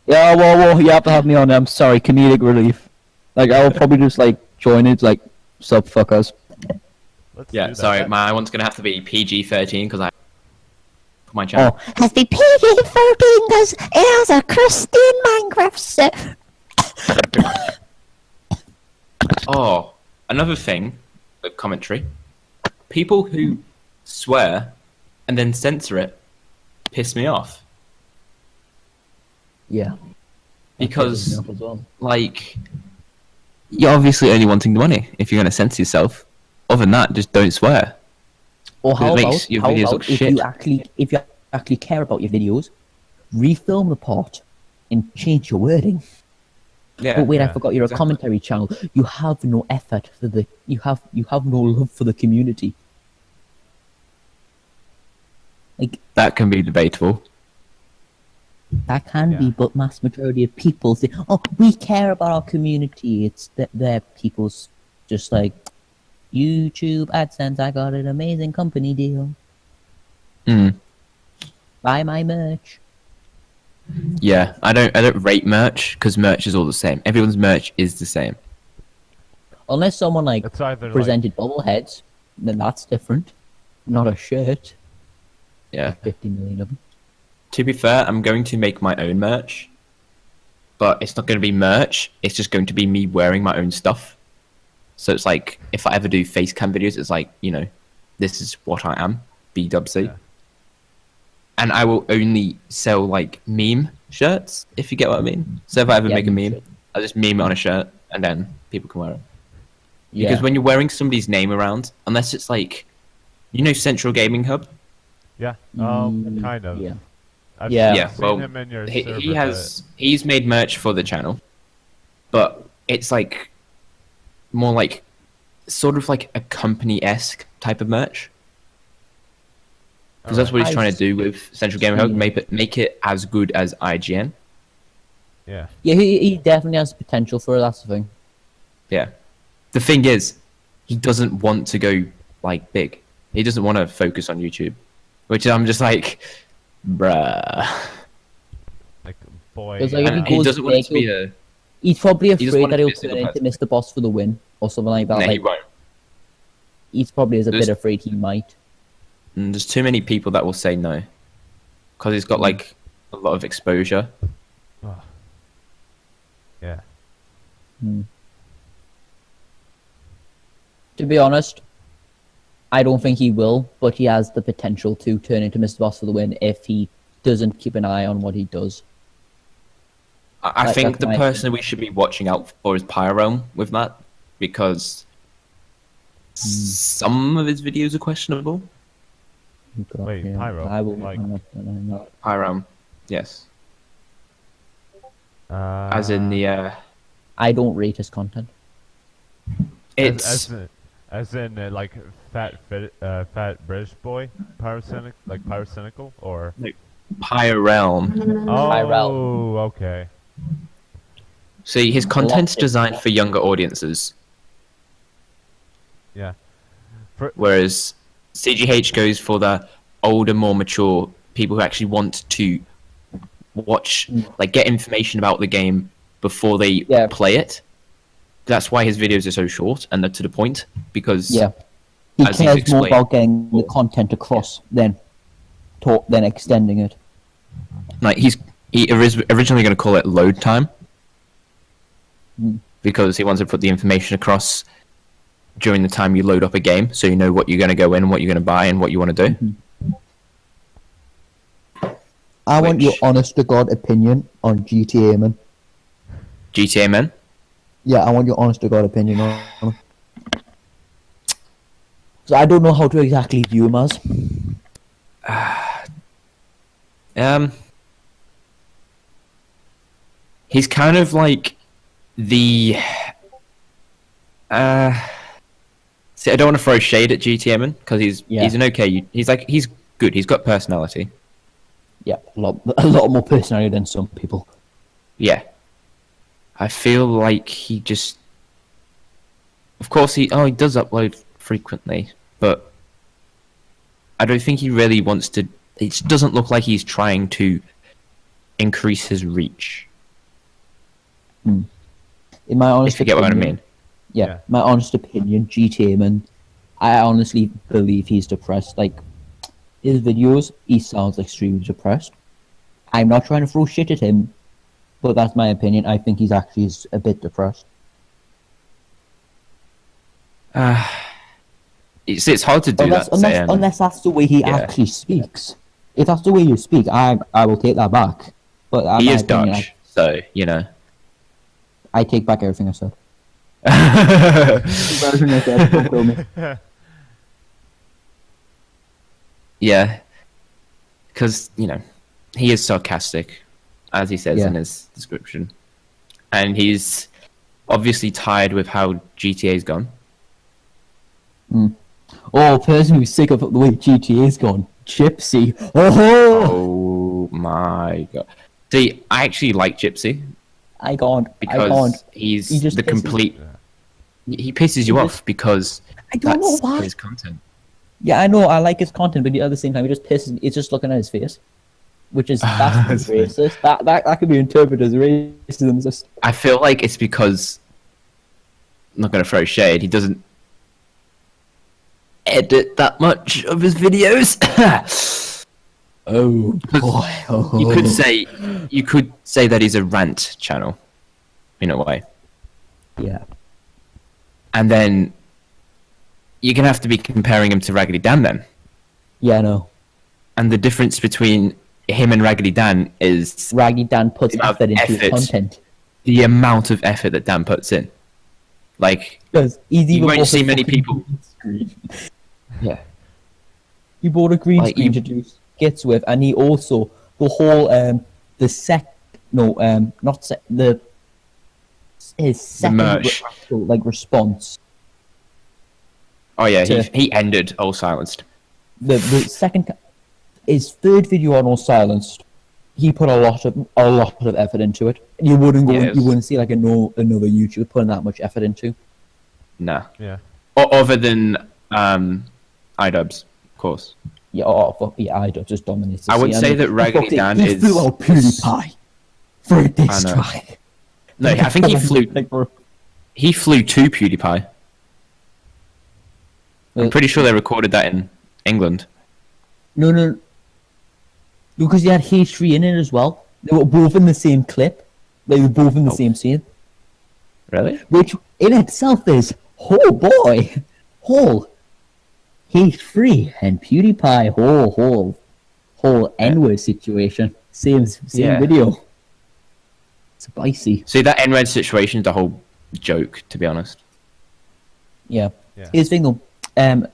Yeah, well, you have to have me on. I'm sorry, comedic relief. Like, I will probably just like join it, like sub fuckers. Let's Yeah, do that. sorry, my one's gonna have to be PG-13 because I for my channel. Oh, has the PG-13 because it has a Christian Minecraft set. Oh, another thing with commentary: people who swear and then censor it piss me off Yeah. because, like, you're obviously only wanting the money if you're gonna censor yourself. Other than that, just don't swear. Or how It about, makes your videos look if shit. you actually care about your videos, refilm the part and change your wording. Yeah. But wait, I yeah, forgot you're exactly. a commentary channel. You have no effort for the you have no love for the community. Like That can be debatable. that can be, Yeah. but mass majority of people say, "Oh, we care about our community." It's that their people's just like YouTube AdSense. I got an amazing company deal. Mm. Buy my merch. Yeah, I don't rate merch because merch is all the same. Everyone's merch is the same. Unless someone like It's either like, presented bobbleheads, then that's different. Not a shirt. Yeah. 50 million of them. To be fair, I'm going to make my own merch, but it's not going to be merch. It's just going to be me wearing my own stuff. So it's like if I ever do face cam videos, it's like, you know, this is what I am, BWC. Yeah. And I will only sell like meme shirts, if you get what I mean. So if I ever Yeah, make a meme meme, shirt. I'll just meme it on a shirt and then people can wear it. Yeah. Because when you're wearing somebody's name around, unless it's like, you know, Central Gaming Hub. Yeah. Kind of. Yeah. I've Yeah. Yeah, seen well, him in your he server, has he's made merch for the channel, but it's like more like sort of like a company-esque type of merch. Because that's what he's trying to do with Central Gaming Hub, make it as good as IGN. Yeah. Yeah, he definitely has potential for it, that's the thing. Yeah. The thing is, he doesn't want to go, like, big. He doesn't want to focus on YouTube. Which I'm just like, bruh. Like, boy. Because, like, if And he he goes doesn't want it big, to be a... he's probably doesn't afraid want that it to he'll be a turn single into person. Mr. Boss for the win, or something like that. No, he Like, won't. he's probably a bit There's- afraid he might. And there's too many people that will say no. Because he's got, like, a lot of exposure. Oh. Yeah. To be honest, I don't think he will, but he has the potential to turn into Mr. Boss for the win if he doesn't keep an eye on what he does. I think that's the my person we should be watching out for is Pyro with that, because some of his videos are questionable. Wait, Pyro? I will. Like- I'm not. Pyro, yes. As in the, I don't rate his content. it's... As in like fat British boy, pyrocynical, or Pyrealm. oh, okay. See, his content's designed for younger audiences, Yeah. whereas CGH goes for the older, more mature people who actually want to watch, like, get information about the game before they play it. That's why his videos are so short and they're to the point, because He as he's cares more explained about getting the content across than extending it. like he originally going to call it load time, because he wants to put the information across during the time you load up a game, so you know what you're going to go in, what you're going to buy, and what you want to do. I want your honest to God opinion on GTA, man. GTA, man. Yeah, I want your honest to God opinion on it. So I don't know how to exactly view him as. He's kind of like the see, I don't want to throw shade at GTA man, because he's an okay, he's good, he's got personality. Yeah, a lot more personality than some people. Yeah. I feel like he just, of course he does upload frequently, but I don't think he really wants to. It just doesn't look like he's trying to increase his reach. In my honest If you get what I opinion, mean. Yeah, my honest opinion, GTA man, I honestly believe he's depressed. Like, his videos, he sounds extremely depressed. I'm not trying to throw shit at him, but that's my opinion. I think he's actually a bit depressed. It's hard to do unless that's the way he actually speaks. If that's the way you speak, I will take that back. But he is Dutch, so you know. I take back everything I said. Everything I said, don't kill me. Yeah, because you know he is sarcastic, as he says in his description, and he's obviously tired with how GTA's gone. Oh, a person who's sick of the way GTA's gone. Gypsy. Oh my god. See, I actually like Gypsy. I can't. Because he's the complete... He pisses you off because I don't know why. his content. Yeah, I know, I like his content, but at the same time, it just pisses me. It's just looking at his face. Which is, that's racist. That could be interpreted as racism. Just... I feel like it's because... I'm not going to throw shade. He doesn't edit that much of his videos. Oh boy! You could say that he's a rant channel, in a way. Yeah. And then you're gonna have to be comparing him to Raggedy Dan then. Yeah, I know. And the difference between him and Raggedy Dan is Raggedy Dan puts effort into his content. The amount of effort that Dan puts in. Like, you won't see many people. Yeah. He bought a green screen to do skits with, and he also the whole his second response Oh yeah, to- he ended All Silenced. the second, his third video on All Silenced, he put a lot of effort into it. You wouldn't go, Yeah, it you was- wouldn't see like another YouTuber putting that much effort into. Nah. Yeah. Or other than iDubbbz, of course. Yeah, oh fuck yeah, I just dominates. the I would scene. say mean, that Raggedy fucking- Dan he is- flew out PewDiePie for a diss know. track. No, I think he flew. Like, bro. He flew to PewDiePie. I'm pretty sure they recorded that in England. No, because you had H3 in it as well. They were both in the same clip. They were both in the same scene, Really? which in itself is, oh boy, whole H3 and PewDiePie, whole N-word situation. Same Yeah. video. Spicy. See, that N-Red situation is the whole joke, to be honest. Yeah. Yeah. Here's the thing though.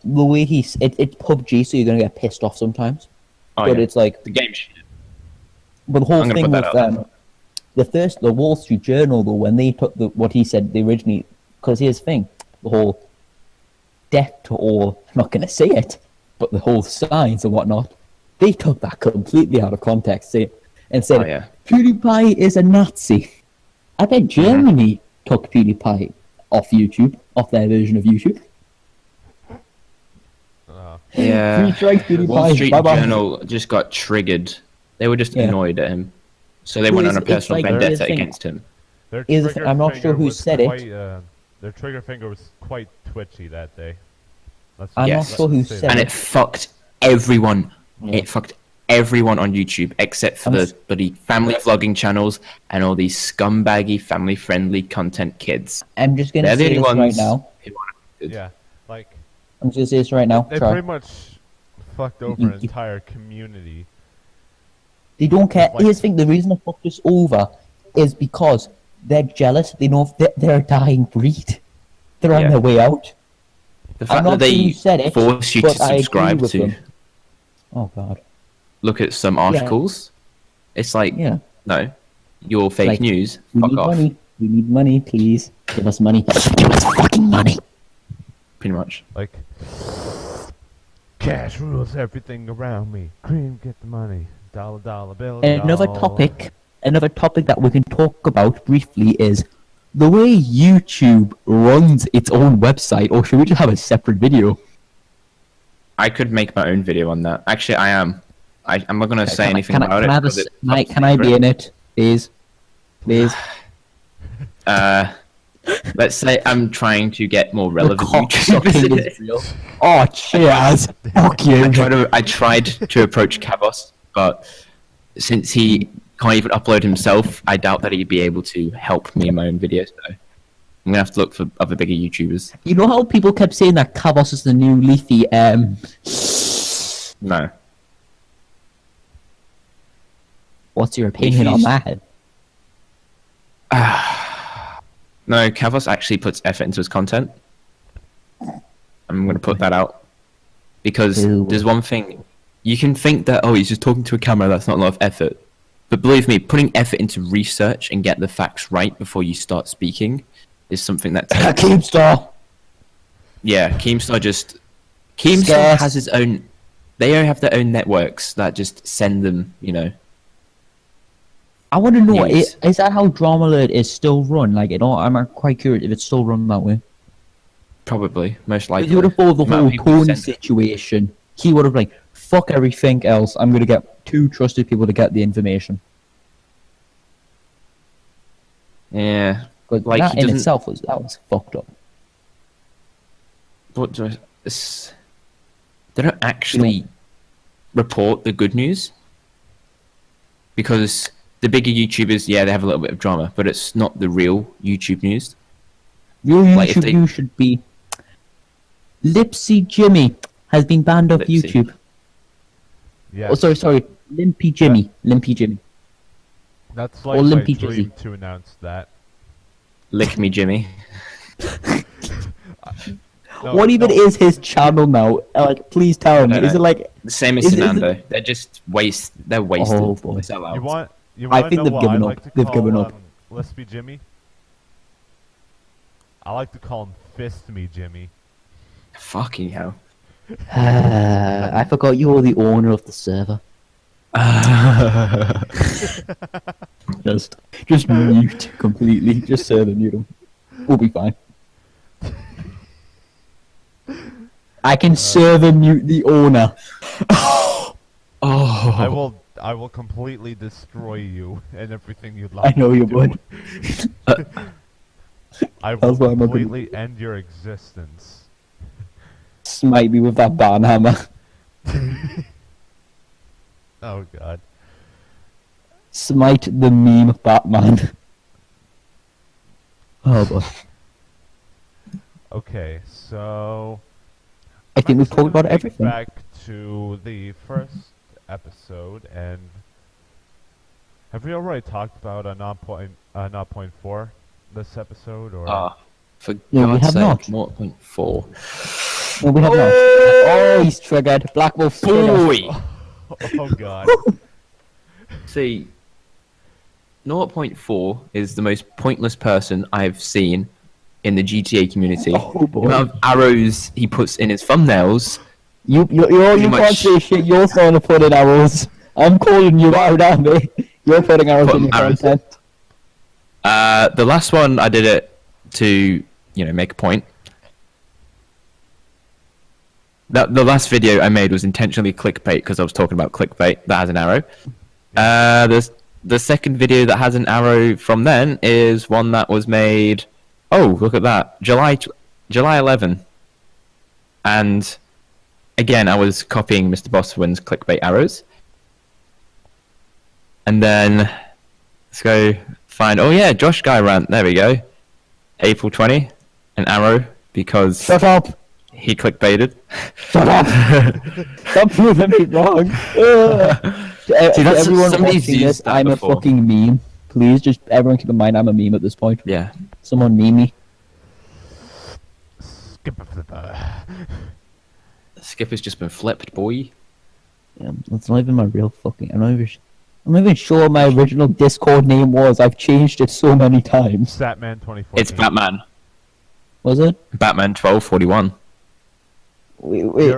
The way it's PUBG, so you're gonna get pissed off sometimes. Oh, But yeah. it's like, The game shit. but the whole I'm gonna thing put with that out the Wall Street Journal though, when they took what he said, they originally, because here's the thing, the whole death or I'm not gonna say it, but the whole signs and whatnot, they took that completely out of context, and said Oh, yeah. PewDiePie is a Nazi. I bet Germany took PewDiePie off YouTube, off their version of YouTube. Yeah. Free strikes, PewDiePie. Wall Street Bye-bye. Journal just got triggered. They were just Yeah. annoyed at him. So they Well, went on a it's personal like vendetta this thing. against him. Their Here's the trigger thing, I'm not sure finger who was said it. quite, their trigger finger was quite twitchy that day. I'm Yes. not sure who said And it. it fucked everyone. Yeah. It fucked everyone on YouTube except for I'm the s- bloody family vlogging channels and all these scumbaggy family-friendly content kids. I'm just gonna They're the say only this right ones now. who want it. Yeah, like I'm just gonna say this right now. they Try. pretty much fucked over an entire community. They don't care. Like- Here's the thing: the reason they fucked us over is because they're jealous. They know they're a dying breed. They're on Yeah. their way out. The I'm fact not that sure who they said it, force you but to I agree subscribe with to them. Oh god. look at some articles, it's like, Yeah. no, you're fake Like, news. We Fuck need off. money. We need money, please. Give us money. Give us fucking money. Pretty much. Like, cash rules everything around me. Cream, get the money. Dollar, dollar bill. Another dollar. topic that we can talk about briefly is the way YouTube runs its own website, or should we just have a separate video? I could make my own video on that. Actually, I am. I'm not going to say anything about it. Can I, have a, because s- it's can I, top can I be secret. in it, please? Please. Let's say I'm trying to get more relevant Cock YouTubers. sucking is real. Oh, cheers. Fuck you. I tried to approach Cabos, but since he can't even upload himself, I doubt that he'd be able to help me in my own videos. So I'm gonna have to look for other bigger YouTubers. You know how people kept saying that Kavos is the new Leafy? No, What's your opinion on Leafy's- that? no, Kavos actually puts effort into his content. I'm gonna put that out because Ew. there's one thing you can think that he's just talking to a camera. That's not a lot of effort, but believe me, putting effort into research and get the facts right before you start speaking is something that takes. Keemstar. Yeah, Keemstar Scarce. has his own. They have their own networks that just send them, I want to know, News. is that how Drama Alert is still run? Like, I'm quite curious if it's still run that way. Probably, most likely. If you would have thought the amount of whole people Tony send- situation, he would have like, fuck everything else. I'm going to get 2 trusted people to get the information. Yeah, But Like, that he in doesn't- itself was fucked up. what do I? They don't actually report the good news because the bigger YouTubers, they have a little bit of drama, but it's not the real YouTube news. Real Like, if YouTube they- news should be Lipsy Jimmy has been banned off Lipsy. YouTube. Yeah, Oh, sorry. Limpy Jimmy. Limpy Jimmy. that's or like my Limpy dream Jizzy. to announce that. Lick me, Jimmy. No, What even no, is his channel now? Like, please tell me. don't Is know. it like? The same as Is it- Fernando. They're just They're wasted. Oh, boy. They sell out. You want? You I want to think know they've what given I up. like to They've call, given up. Let's be Jimmy. I like to call him Fist Me Jimmy. Fucking hell. I forgot you were the owner of the server. Just mute completely. Just server mute him. We'll be fine. I can server mute the owner. Oh. I will completely destroy you and everything you'd like. I know to you do. would. I will That's why I'm not gonna- completely end your existence. Smite me with that barn hammer. Oh god. Smite the meme Batman. Oh boy. Okay, so I think we've I'm talked about gonna think everything. Back to the first episode, and have we already talked about a 0.4 this episode, or? For No, we God's have sake, not. 0.4. No, we have not. Oh, he's triggered. Black Wolf triggered. Boy! Oh god. See, 0.4 is the most pointless person I've seen in the GTA community. Oh The boy. amount of arrows he puts in his thumbnails. You Pretty can't much- say shit. You're trying to put in arrows. I'm calling you out, Andy. You're putting arrows in your Arrows. content. The last one I did it to, make a point. The last video I made was intentionally clickbait because I was talking about clickbait that has an arrow. The second video that has an arrow from then is one that was made. Oh, look at that! July 11. And again, I was copying Mr. Boswin's clickbait arrows. And then let's go find. Oh yeah, Josh Guy rant. There we go. April 20, an arrow because Shut up. he clickbaited. Shut up. Stop proving me wrong. To that's- everyone somebody's watching used this, that I'm before. a fucking meme. Please, just everyone keep in mind I'm a meme at this point. Yeah. Someone meme me. Skip it. Skip has just been flipped, boy. Yeah, that's not even my real fucking. I'm not even sure what my original Discord name was. I've changed it so many times. Satman 2014. It's Batman. Was it? Batman 1241. Wait.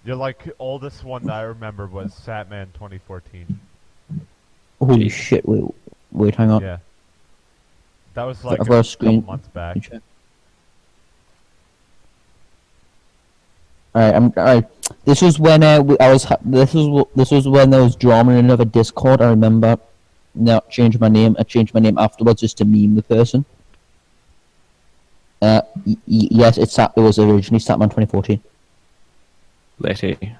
You're like oldest one that I remember was Satman 2014. Holy Jeez. shit! Wait, hang on. Yeah. That was like I've a got a couple screen. months back. Alright. This was when this was when there was drama in another Discord. I remember. No, changed my name. I changed my name afterwards just to meme the person. Yes, it was originally Satman 2014. Letty.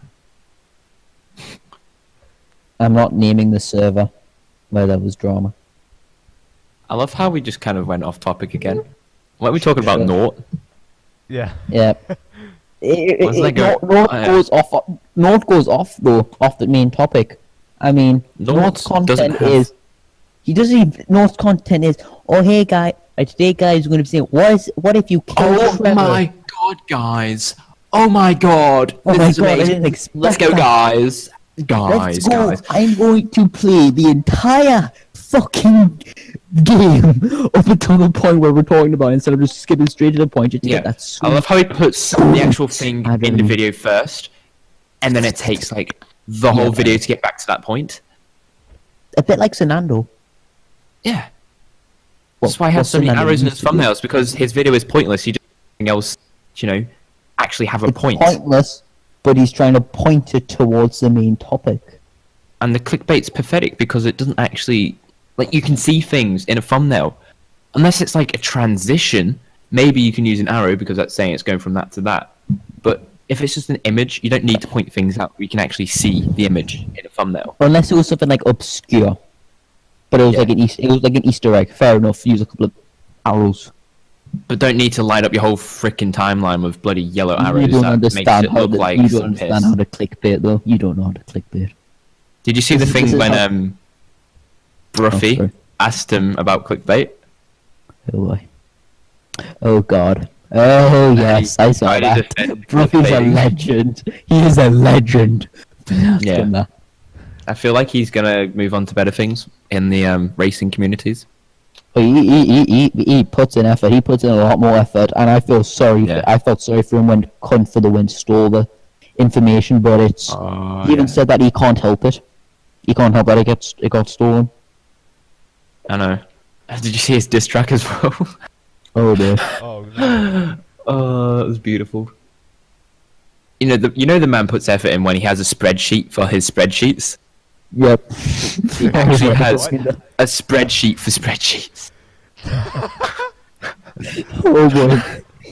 I'm not naming the server where there was drama. I love how we just kind of went off topic again. Why are we talking about Sure. nought? Yeah. Yeah. Where's that go? Note Oh, yeah. goes off. Note goes off though, off the main topic. I mean, Nought Note's doesn't content have- is. He doesn't even. Note's content is. Oh hey guy, today guys, we're gonna be saying what if you kill Oh Trevor? my god, guys! Oh my god! Oh This my is god, I amazing. didn't expect Let's go, that. guys! Let's Guys, go. guys. I'm going to play the entire fucking game up until the point where we're talking about it, instead of just skipping straight to the point. Just to Yeah, get that I sweet. love how he puts the actual thing I in the don't- video first, and then it takes like the whole video to get back to that point. A bit like Fernando. Yeah. That's why he has so many arrows in his thumbnails, because his video is pointless. He does nothing else, actually have a point. Pointless, but he's trying to point it towards the main topic. And the clickbait's pathetic because it doesn't actually, like, you can see things in a thumbnail. Unless it's like a transition, maybe you can use an arrow because that's saying it's going from that to that. But if it's just an image, you don't need to point things out. We can actually see the image in a thumbnail. Unless it was something like obscure, but it was like an Easter egg. Fair enough. Use a couple of arrows. But don't need to light up your whole freaking timeline with bloody yellow You arrows don't that makes understand it how look like you don't sun piss. understand how to clickbait though. You don't know how to clickbait. Did you see the This thing is when how- Bruffy sorry. asked him about clickbait? Oh boy. Oh god. Oh yes, I saw tried to that. defend Bruffy's a clickbaiting. legend. He is a legend. Yeah. I feel like he's gonna move on to better things in the racing communities. But he puts in effort. He puts in a lot more effort, and I feel sorry. Yeah. I felt sorry for him when Cunt for the Win stole the information, but it's he even said that he can't help it. He can't help that it got stolen. I know. Did you see his diss track as well? Oh dear. Oh no. Oh, that was beautiful. You know the man puts effort in when he has a spreadsheet for his spreadsheets. Yep. He actually has a spreadsheet for spreadsheets. Oh boy.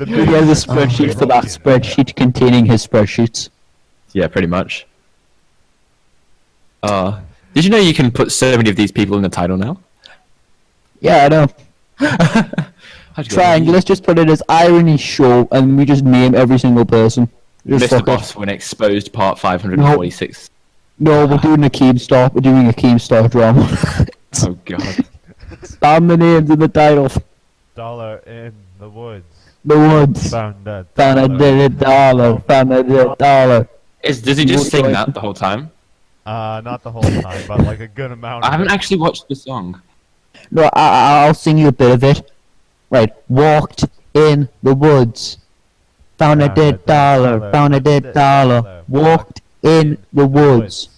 He has a spreadsheet for that spreadsheet containing his spreadsheets. Yeah, pretty much. Did you know you can put so many of these people in the title now? Yeah, I know. How'd you get Triangle, let's just put it as irony show, and we just name every single person. Just Mr. fuck it. Boss when exposed part 546. No, we're doing a Keemstar. We're doing a Keemstar drama. Oh god. Spam the names in the title. Dollar in the woods. The woods. Found a Found a dead dollar. Found a dead dollar. Does he just sing that the whole time? Not the whole time, but like a good amount. I haven't of it. actually watched the song. No, I'll sing you a bit of it. Right. Walked in the woods. Found a dead dollar. Found a dead dollar. Walked in the woods.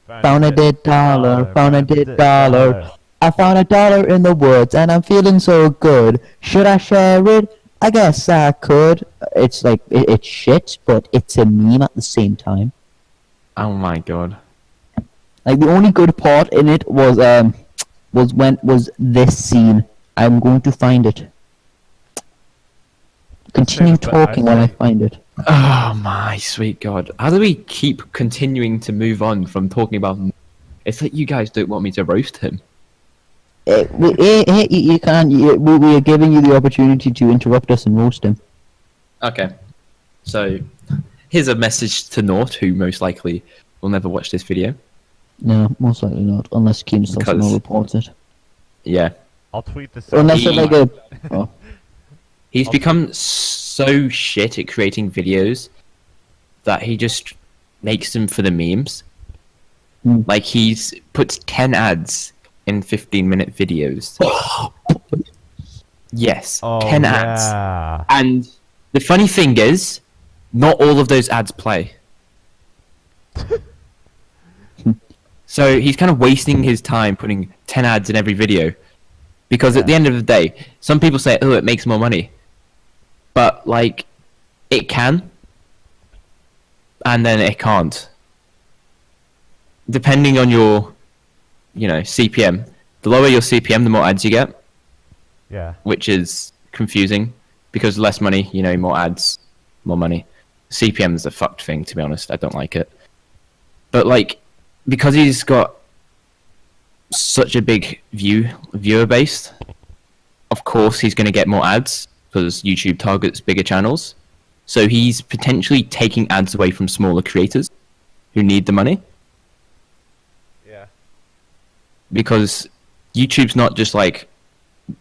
Found a dead dollar. Found a dead dollar. I found $1 in the woods and I'm feeling so good. Should I share it? I guess I could. It's like it's shit, but it's a meme at the same time. Oh my god. Like the only good part in it was this scene. I'm going to find it. Continue talking while I find it. Oh my sweet god. How do we keep continuing to move on from talking about... It's like you guys don't want me to roast him. You can't. We are giving you the opportunity to interrupt us and roast him. Okay. So, here's a message to Nought, who most likely will never watch this video. No, most likely not, unless Keemstar somehow reports it. Yeah. I'll tweet this. Unless it's like a... Oh. He's become so shit at creating videos that he just makes them for the memes. Like, he's puts 10 ads in 15-minute videos. Yes, 10 ads. And the funny thing is, not all of those ads play. So he's kind of wasting his time putting 10 ads in every video. Because at the end of the day, some people say, oh, it makes more money. But, like, it can. And then it can't. Depending on your, CPM. The lower your CPM, the more ads you get. Yeah. Which is confusing. Because less money, more ads, more money. CPM is a fucked thing, to be honest. I don't like it. But, like, because he's got such a big viewer base, of course he's going to get more ads because YouTube targets bigger channels. So he's potentially taking ads away from smaller creators who need the money. Yeah. Because YouTube's not just like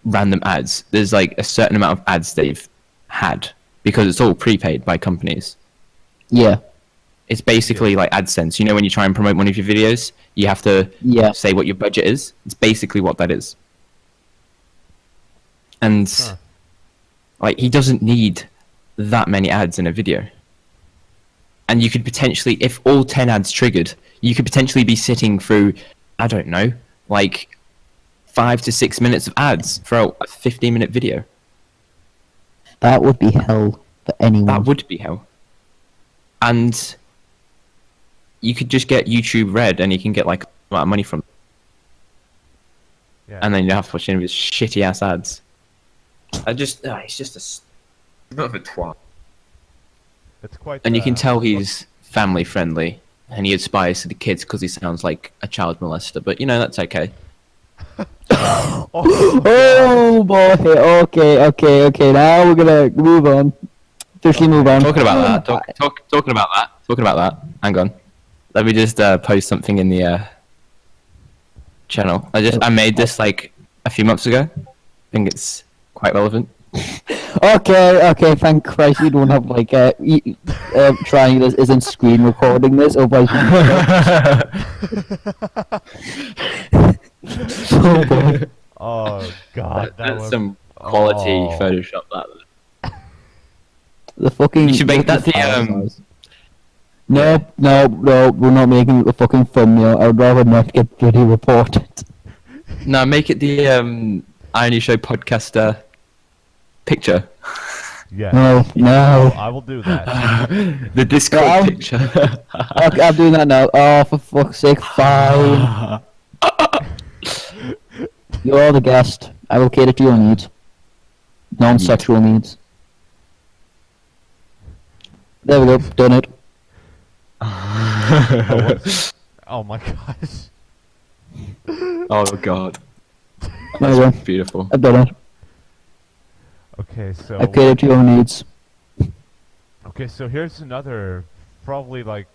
random ads. There's like a certain amount of ads they've had because it's all prepaid by companies. Yeah. It's basically like AdSense. When you try and promote one of your videos, you have to say what your budget is. It's basically what that is. And like he doesn't need that many ads in a video. And you could potentially, if all 10 ads triggered, you could potentially be sitting through, I don't know, like 5 to 6 minutes of ads for a 15-minute video. That would be hell for anyone. That would be hell. And you could just get YouTube Red and you can get like a lot of money from it. Yeah. And then you don't have to watch any of his shitty ass ads. He's just a bit of a twat. It's quite. And you can tell he's family friendly and he aspires to the kids because he sounds like a child molester, but that's okay. Oh boy, okay, now we're gonna move on. Officially move on. Talking about that, hang on. Let me just post something in the channel. I made this like a few months ago. I think it's quite relevant. Okay, thank Christ you don't have like trying this isn't screen recording this, otherwise oh boy. Oh god, That's was some quality oh. Photoshop. That. The fucking. You should make that the No, no, no, we're not making it the fucking thumbnail. I'd rather not get bloody reported. No, make it the Irony Show podcaster picture. Yeah. No, no. I will do that. The Discord Well, picture. Okay, I'm doing that now. Oh, for fuck's sake, fine. You're the guest. I will cater to your needs. Non-sexual needs. There we go, done it. Oh my gosh. Oh god. There we go. Beautiful. I've done it. Okay, so I've catered to your needs. okay, so here's another probably like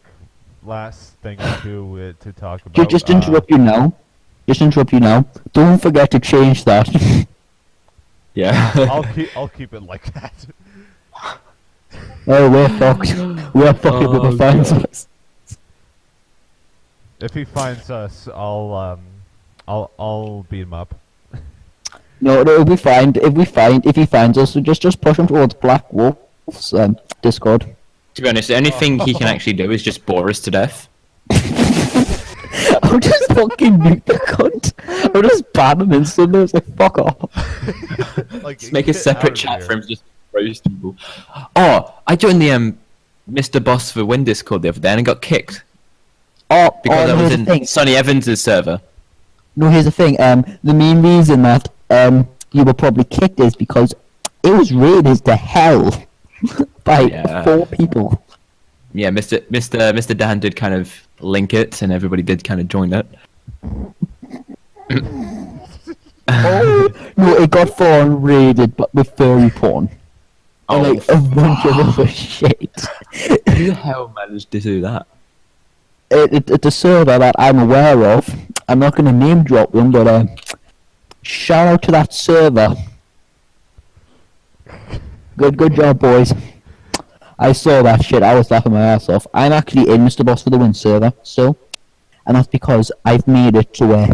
last thing to talk about. Just interrupt you now. Just interrupt you now. Don't forget to change that. Yeah. I'll keep it like that. Oh, we're fucked. We're fucked if he finds us. If he finds us, I'll beat him up. No, it'll be fine. If he finds us, so just push him towards Black Wolf's Discord. To be honest, the only thing he can actually do is just bore us to death. I'll just fucking nuke the cunt. I'll just ban him instantly. It's like, fuck off. Like, Just make a get out separate of chat here. for him to just roast people. Oh, I joined the Mr. Boss for Win Discord the other day and got kicked because I was here's the in thing. Sonny Evans' server. No, here's the thing. The main reason that you were probably kicked is because it was raided to hell by Yeah. 4 people. Yeah, Mr. Dan did kind of link it, and everybody did kind of join it. Oh no, it got foreign raided, but with furry porn. And like a bunch of other shit. Who the hell managed to do that? It's a server that I'm aware of. I'm not going to name drop them, but shout out to that server. Good job, boys. I saw that shit. I was laughing my ass off. I'm actually in Mr. Boss for the Win server still, and that's because I've made it to where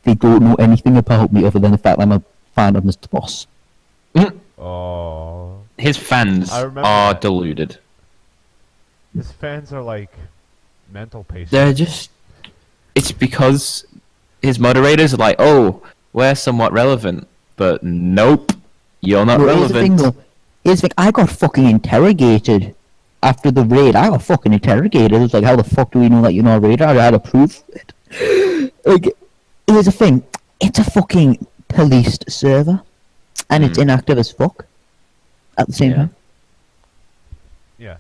they don't know anything about me other than the fact that I'm a fan of Mr. Boss. Oh, His fans I remember are that. deluded. his fans are like mental patients. They're just... It's because his moderators are like, oh, we're somewhat relevant. But nope, you're not Well, here's the thing, relevant. though. Here's the thing. I got fucking interrogated after the raid. I got fucking interrogated. It was like, how the fuck do we know that you're not a raider? I had to prove it. Like, here's the thing. It's a fucking policed server, and it's inactive as fuck. At the same Yeah. time. Yeah.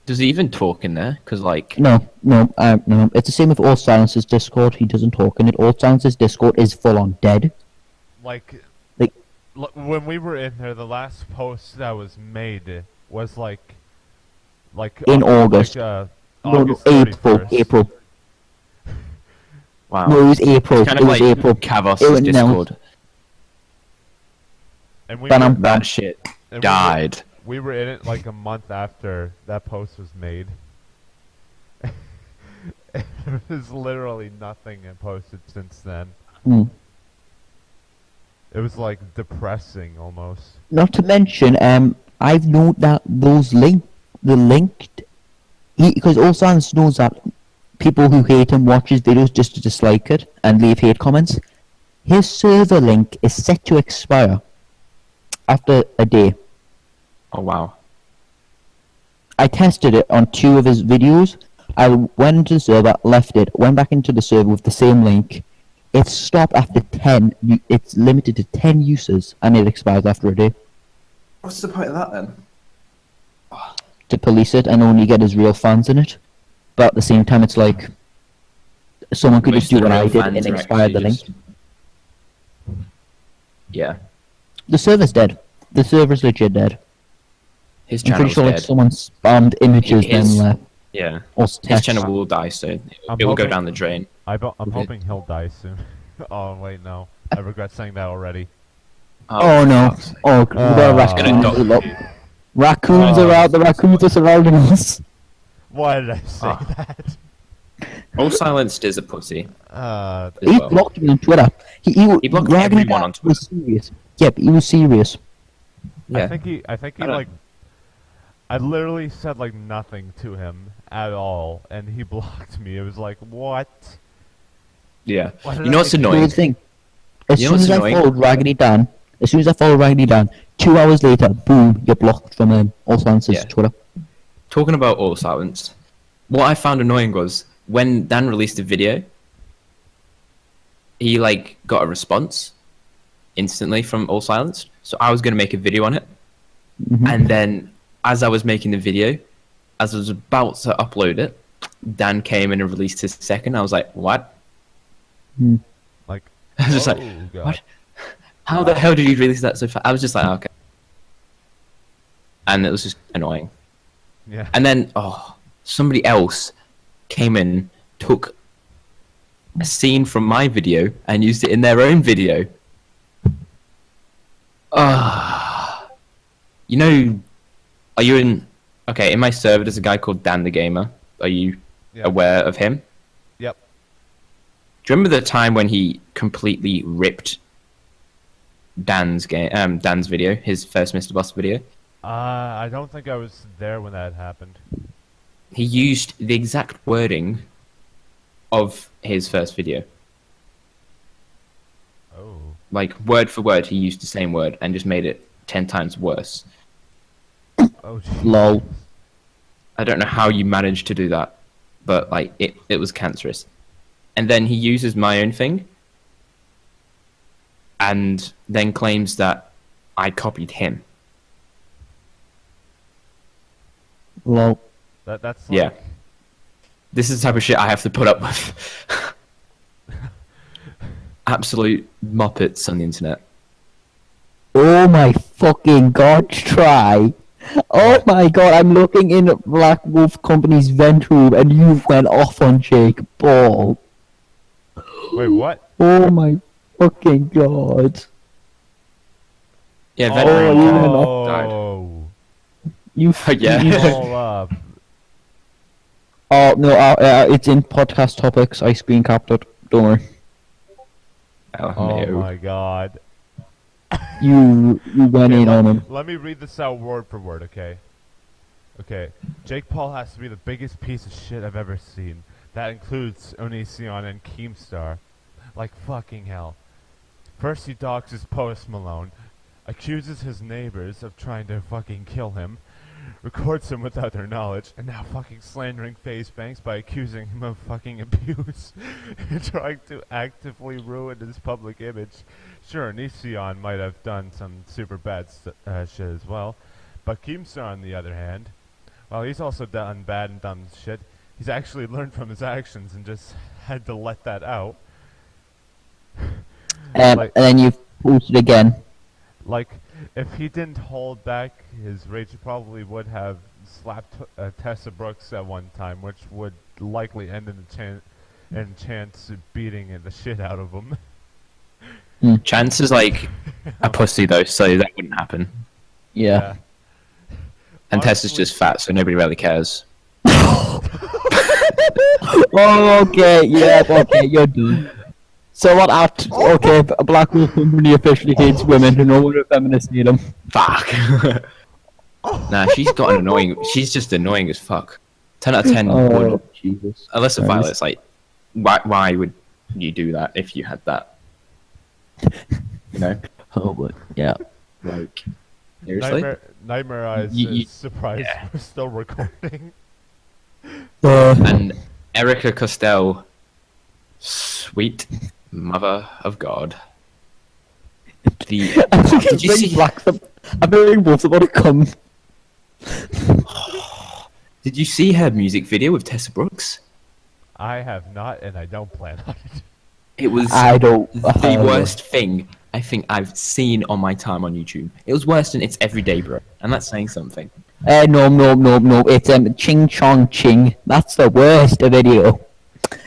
Does he even talk in there? Because, like... No. It's the same with All Silence's Discord. He doesn't talk in it. All Silence's Discord is full on dead. Like, Like- when we were in there, the last post that was made was like In August. Like, No, August April. 31st. April. Wow. No, it was April. It's kind It of was like April. Kavos' It was- no. Discord. And we But were, I'm- That shit and died. we were in it like a month after that post was made. There's literally nothing posted since then. Hmm. It was like depressing almost. Not to mention, I've known that those linked, because All Silence knows that people who hate him watch his videos just to dislike it and leave hate comments. His server link is set to expire after a day. Oh, wow. I tested it on 2 of his videos. I went into the server, left it, went back into the server with the same link. It stopped after 10. It's limited to 10 users, and it expires after a day. What's the point of that, then? To police it and only get his real fans in it. But at the same time, it's like someone could just do what I did and expire the link. Yeah. The server's dead. The server's legit dead. His I'm pretty channel's sure like dead. someone spammed images His- then Yeah. or His text. channel will die soon. I'm It will go hoping- down the drain. I'm Okay. hoping he'll die soon. Oh wait, no. I regret saying that already. Oh no! fuck's sake. Oh, It's the gonna raccoons, die. raccoons Oh. are out. The raccoons are surrounding us. Why did I say Ah. that? All silenced is a pussy. Uh, As He well. blocked me on Twitter. He blocked Raggedy everyone Dan on Twitter. was serious. Yep, he was serious. Yeah. I think he I don't- like. I literally said like nothing to him at all, and he blocked me. It was like, what? Yeah. What did You know what's I do? Here's annoying? the thing. As You know soon what's as I annoying? followed Raggedy Dan, 2 hours later, boom, you're blocked from All Silence's Yeah. Twitter. Talking about all silenced, what I found annoying was when Dan released a video, he like got a response instantly from all silenced. So I was gonna make a video on it, and then as I was making the video, as I was about to upload it, Dan came in and released his second. I was like, what? Like, I was just like, oh, God. what? How the hell did you release that so fast? I was just like, okay. And it was just annoying. Yeah. And then, somebody else came in, took a scene from my video and used it in their own video. You know, are you in... Okay, in my server there's a guy called Dan the Gamer. Are you Yep. aware of him? Yep. Do you remember the time when he completely ripped Dan's video, his first Mr. Boss video? I don't think I was there when that happened. He used the exact wording of his first video. Oh. Like, word for word, he used the same word and just made it 10 times worse. Oh, geez. Lol. I don't know how you managed to do that, but, like, it was cancerous. And then he uses my own thing and then claims that I copied him. Lol. That's like, Yeah. This is the type of shit I have to put up with. Absolute muppets on the internet. Oh my fucking god, try. Oh my god, I'm looking in at Black Wolf Company's vent room and you went off on Jake Paul. Wait, what? Oh my fucking god. Yeah, Oh, veteran you Kenneth know. died. Oh. You Yeah. you- All up. Oh no, it's in podcast topics. I screen capped it. Don't worry. Oh, Oh no. my God. You went Okay, in on him. let me read this out word for word, okay? Okay. Jake Paul has to be the biggest piece of shit I've ever seen. That includes Onision and Keemstar. Like fucking hell. First he doxes Post Malone, accuses his neighbors of trying to fucking kill him, records him without their knowledge, and now fucking slandering FaZe Banks by accusing him of fucking abuse and trying to actively ruin his public image. Sure, Nision might have done some super bad shit as well, but Keemstar on the other hand, while he's also done bad and dumb shit, he's actually learned from his actions and just had to let that out. Like- And then you posted again. Like, if he didn't hold back his rage, he probably would have slapped Tessa Brooks at one time, which would likely end in Chance beating the shit out of him. Chance is like a pussy though, so that wouldn't happen. Yeah. And Tess is Honestly- just fat, so nobody really cares. Oh, okay. Yeah. Okay. You're done. So what? Okay. Black Wolf Company officially hates women who know what a feminist need them. Fuck. Nah, she's got an annoying. She's just annoying as fuck. 10 out of 10 Oh, would. Jesus. Alyssa Christ. Violet's like, why would you do that if you had that? You know? Oh, but yeah. Like, seriously? Nightmare Eyes You- is surprised yeah. we're still recording. And Erica Costell, sweet mother of God. Did you see? I'm very both about to come. Did you see her music video with Tessa Brooks? I have not, and I don't plan on it. It was I don't. the worst thing I think I've seen on my time on YouTube. It was worse than It's Everyday, bro, and that's saying something. No. It's Ching Chong Ching. That's the worst video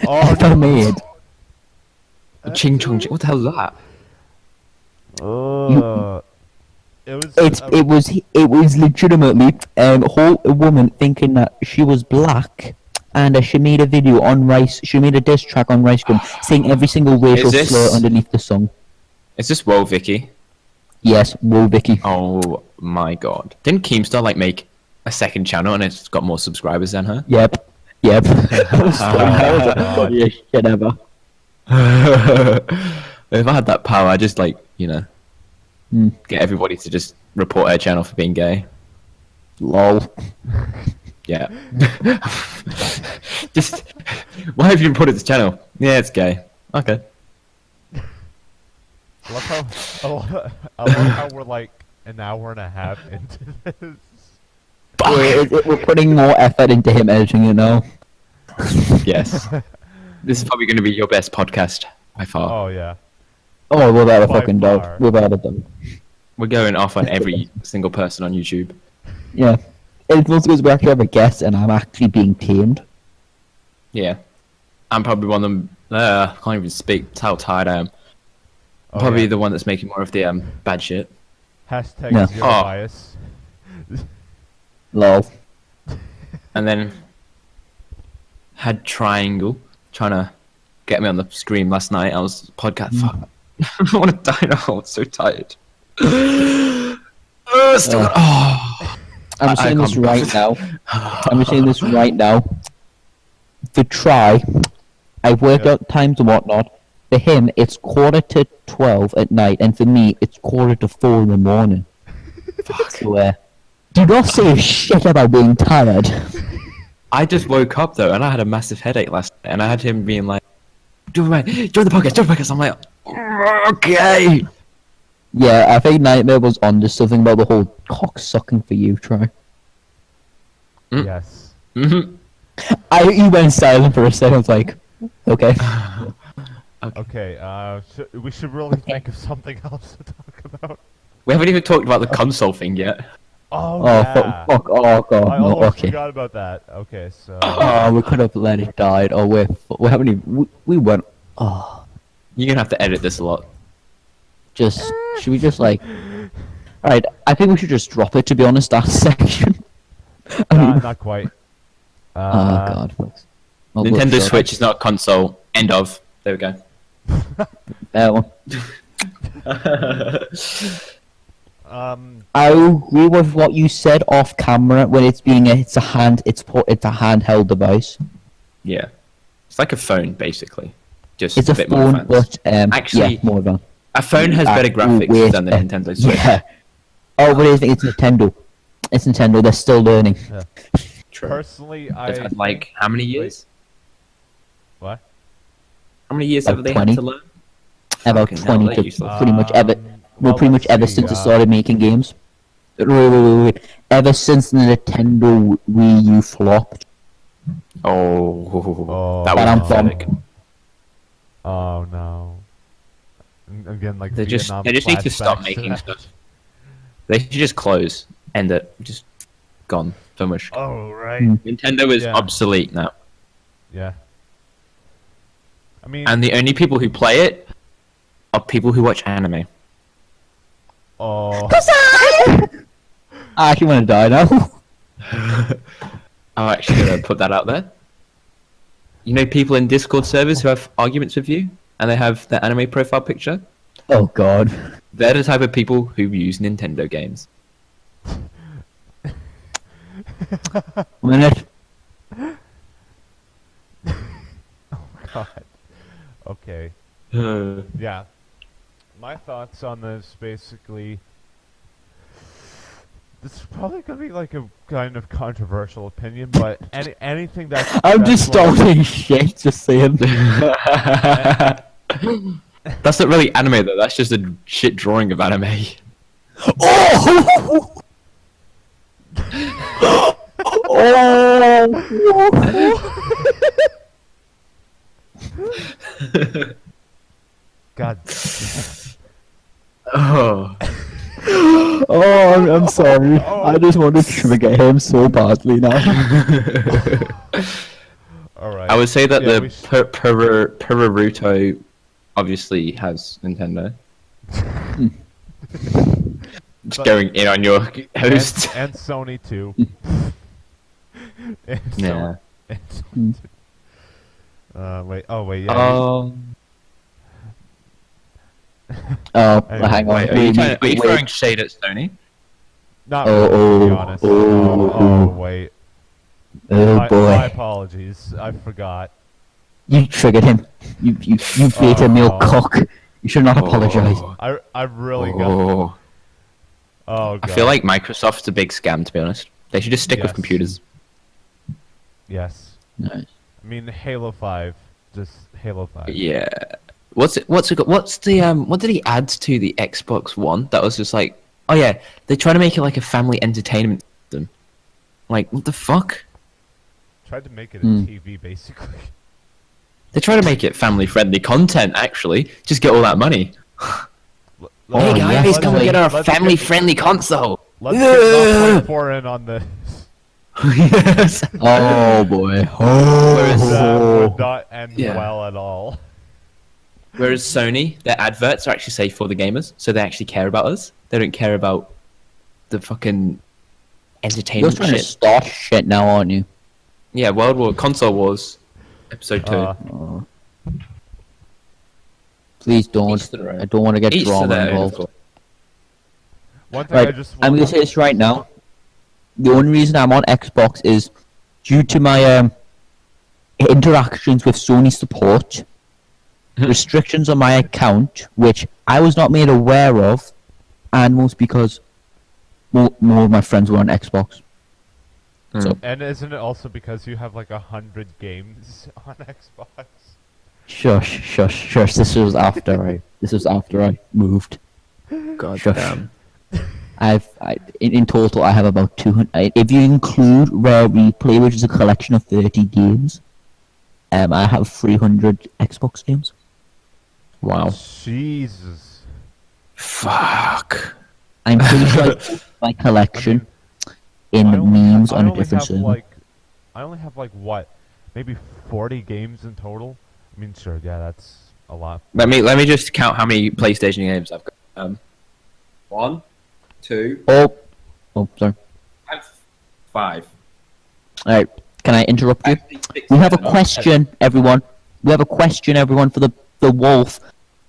ever made. Ching Chong Ching, what the hell is that? It was. It was legitimately a woman thinking that she was black, and she made a video on Rice. She made a diss track on Rice Gum, saying every single racial this- slur underneath the song. Is this Whoa Vicky? Yes, whoa, Vicky. Oh my god. Didn't Keemstar like make a second channel and it's got more subscribers than her? Yep. Yeah, shit ever. If I had that power, I'd just like, Hmm. get everybody to just report her channel for being gay. Lol. Yeah. Just, why have you reported this channel? Yeah, it's gay. Okay. I love how we're like an hour and a half into this. We're putting more effort into him editing it now. Yes. This is probably going to be your best podcast by far. Oh yeah. Oh, without a By fucking far. doubt. Without a doubt. We're going off on every single person on YouTube. Yeah. It's mostly because we actually have a guest and I'm actually being tamed. Yeah. I'm probably one of them. I can't even speak. That's how tired I am. Oh, Probably yeah. the one that's making more of the bad shit. Hashtag Yeah. zero Oh. bias. Lol. And then had Triangle trying to get me on the stream last night. I was podcast. Fuck. I want to die now. I'm so tired. Still I'm saying can't this be right bothered. now. I'm saying this right now. For Try, I've worked Yeah. out times and whatnot. For him, it's 11:45 at night, and for me, it's 3:45 in the morning. So, do not say a shit about being tired. I just woke up though, and I had a massive headache last night, and I had him being like, join the podcast. I'm like, okay. Yeah, I think Nightmare was on to something about the whole cock sucking for you, Try. Mm. Yes. Mm-hmm. He went silent for a second. I was like, okay. Okay. We should really think of something else to talk about. We haven't even talked about the console thing yet. Oh, Oh, yeah. fuck. Oh, God. I No, almost okay. forgot about that. Okay, so Oh, we could have let it die. Oh, we haven't even. We went. Oh. You're gonna have to edit this a lot. Should we just like alright, I think we should just drop it, to be honest, that section. I mean, not quite. oh god. Well, Nintendo look, Switch is not a console. End of. There we go. that one. Um, I agree with what you said off camera when it's a handheld device. Yeah. It's like a phone, basically. Just It's a a bit more phone, advanced. but Actually, yeah, more advanced. A phone has better graphics Wait, than the Nintendo Switch. Yeah. Oh, but it's Nintendo. It's Nintendo. They're still learning. True. personally, They've I had like how many years? what? How many years About have they 20. had to learn? About Fucking hell, 20 they're to useless. pretty much ever. Well, pretty much let's ever see, since it started making games. Wait. Ever since the Nintendo Wii U flopped. Oh, that But I'm was pathetic. Oh no. Again, like They just need to stop making stuff. They should just close, end it, just gone. Finished. Oh right. Hmm. Nintendo is Yeah. obsolete now, Yeah. I mean, and the only people who play it are people who watch anime. oh, I actually want to die now. I'm actually gonna put that out there. You know, people in Discord servers who have arguments with you, and they have their anime profile picture. Oh god. They're the type of people who use Nintendo games. A minute. God. Okay. Yeah. My thoughts on this basically. This is probably gonna be like a kind of controversial opinion, but anything that's I'm just like- starting shit, just saying. That's not really anime though. That's just a shit drawing of anime. Oh! God. Oh. Oh, I'm sorry. I just want to trigger him so badly now. All right. I would say that Yeah, the we sh- Peruruto obviously has Nintendo. Just But- going in on your host. and Sony too. And Yeah. Wait. Oh wait. Yeah. Oh, Anyway, hang on. Wait, are you throwing shade at Sony? Not really, to be honest. Oh wait. My boy. apologies. I forgot. You triggered him. You beta male cock. You should not apologize. I really got. Oh. Oh god. I feel like Microsoft's a big scam, to be honest. They should just stick with Yes. computers. Yes. Nice. I mean Halo 5. Just Halo 5. Yeah. What did he add to the Xbox One? That was just like, oh yeah, they try to make it like a family entertainment system. Like, what the fuck? Tried to make it a TV basically. They try to make it family-friendly content, actually. Just get all that money. Hey guys, yes, come and get our family-friendly console. Let's get 0.4 in on this. Yes. Oh boy. That would not end Yeah. well at all. Whereas Sony, their adverts are actually safe for the gamers, so they actually care about us. They don't care about the fucking You're entertainment trying to shit. start shit now, aren't you? Yeah, Console Wars, Episode 2. Oh. Please don't. Each to their own. I don't want to get Each to drama their own, of involved. course. One thing I Right, just I'm want gonna say this right now. The only reason I'm on Xbox is due to my interactions with Sony support, restrictions on my account, which I was not made aware of, and most because more of my friends were on Xbox. So And isn't it also because you have like 100 games on Xbox? shush. This was after I moved. God Shush. damn. In total, I have about 200. If you include Rare Replay, which is a collection of 30 games, I have 300 Xbox games. Wow. Jesus. Fuck. I'm pretty sure I put my collection in I only memes ha- I on a only different have, server. like, I only have like what, maybe 40 games in total. I mean, sure, yeah, that's a lot. Let me just count how many PlayStation games I've got. 1, 2, Oh, sorry. 5. Alright, can I interrupt you? We have a question, everyone. We have a question, everyone, for the wolf,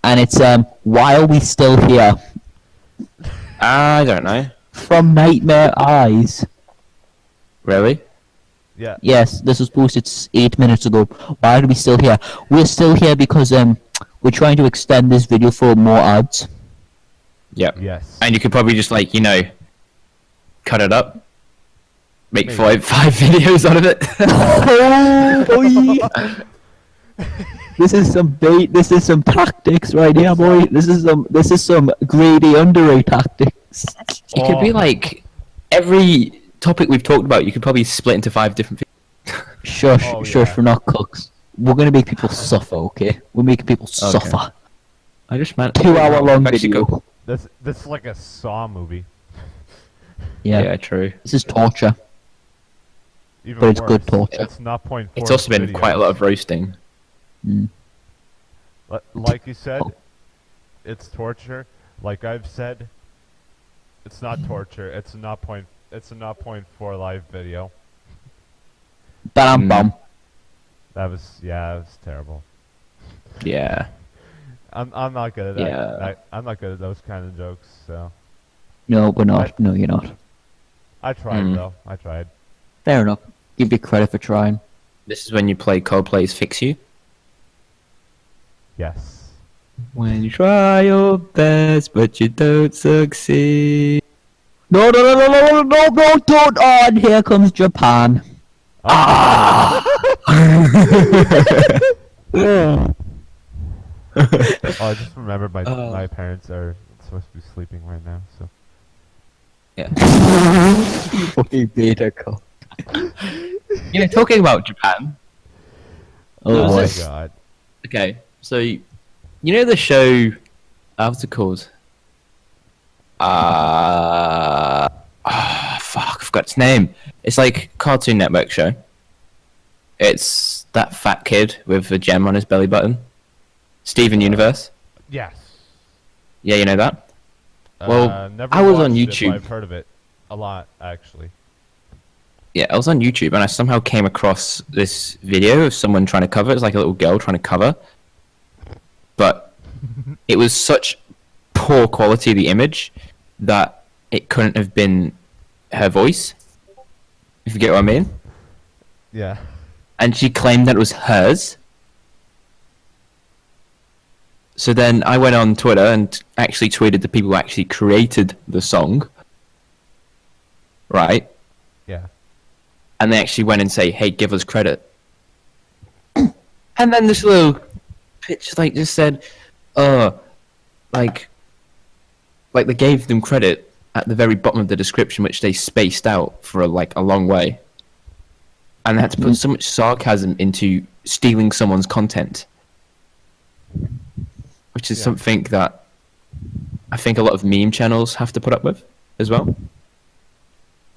and it's why are we still here? I don't know. From Nightmare Eyes. Really? Yeah. Yes, this was posted 8 minutes ago. Why are we still here? We're still here because we're trying to extend this video for more ads. Yep. Yes. And you could probably just like, cut it up. Make Maybe. five videos out of it. Oh, boy. This is some bait. This is some tactics right here, boy. This is some greedy underray tactics. It could be like every topic we've talked about, you could probably split into 5 different videos. Shush, Oh, shush, yeah. we're not cooks. We're gonna make people suffer, okay? We're making people suffer. I just meant 2 hour long Actually video. go- This is like a Saw movie. Yeah. Yeah, true. This is torture. Even But it's worse, good torture. It's not point. It's also been quite a lot of roasting. Mm. Like you said, it's torture. Like I've said, it's not torture. It's a not point. It's a not point for live video. Bam bam. That was that was terrible. Yeah. I'm not good at that. Yeah. I'm not good at those kind of jokes. So No, we're not. No, you're not. I tried though. I tried. Fair enough. Give you credit for trying. This is when you play Coldplay's Fix You. Yes. When you try your best, but you don't succeed. No, don't. Oh, and here comes Japan. Oh, I just remembered my my parents are supposed to be sleeping right now. So Yeah. Fucking beta cock. Talking about Japan. Oh boy. my god. Okay, so you know the show, what's it called? Fuck, I forgot its name. It's like Cartoon Network show. It's that fat kid with a gem on his belly button. Steven Universe. Yes. Yeah, you know that? Well, Never I was on watched it, but YouTube. I've heard of it a lot, actually. Yeah, I was on YouTube and I somehow came across this video of someone trying to cover. It was like a little girl trying to cover, but it was such poor quality of the image that it couldn't have been her voice. If you get what I mean. Yeah. And she claimed that it was hers. So then I went on Twitter and actually tweeted the people who actually created the song. Right? Yeah. And they actually went and say, hey, give us credit. And then this little pitch like just said, like they gave them credit at the very bottom of the description, which they spaced out for a long way. And they had to put so much sarcasm into stealing someone's content. Which is something that I think a lot of meme channels have to put up with as well.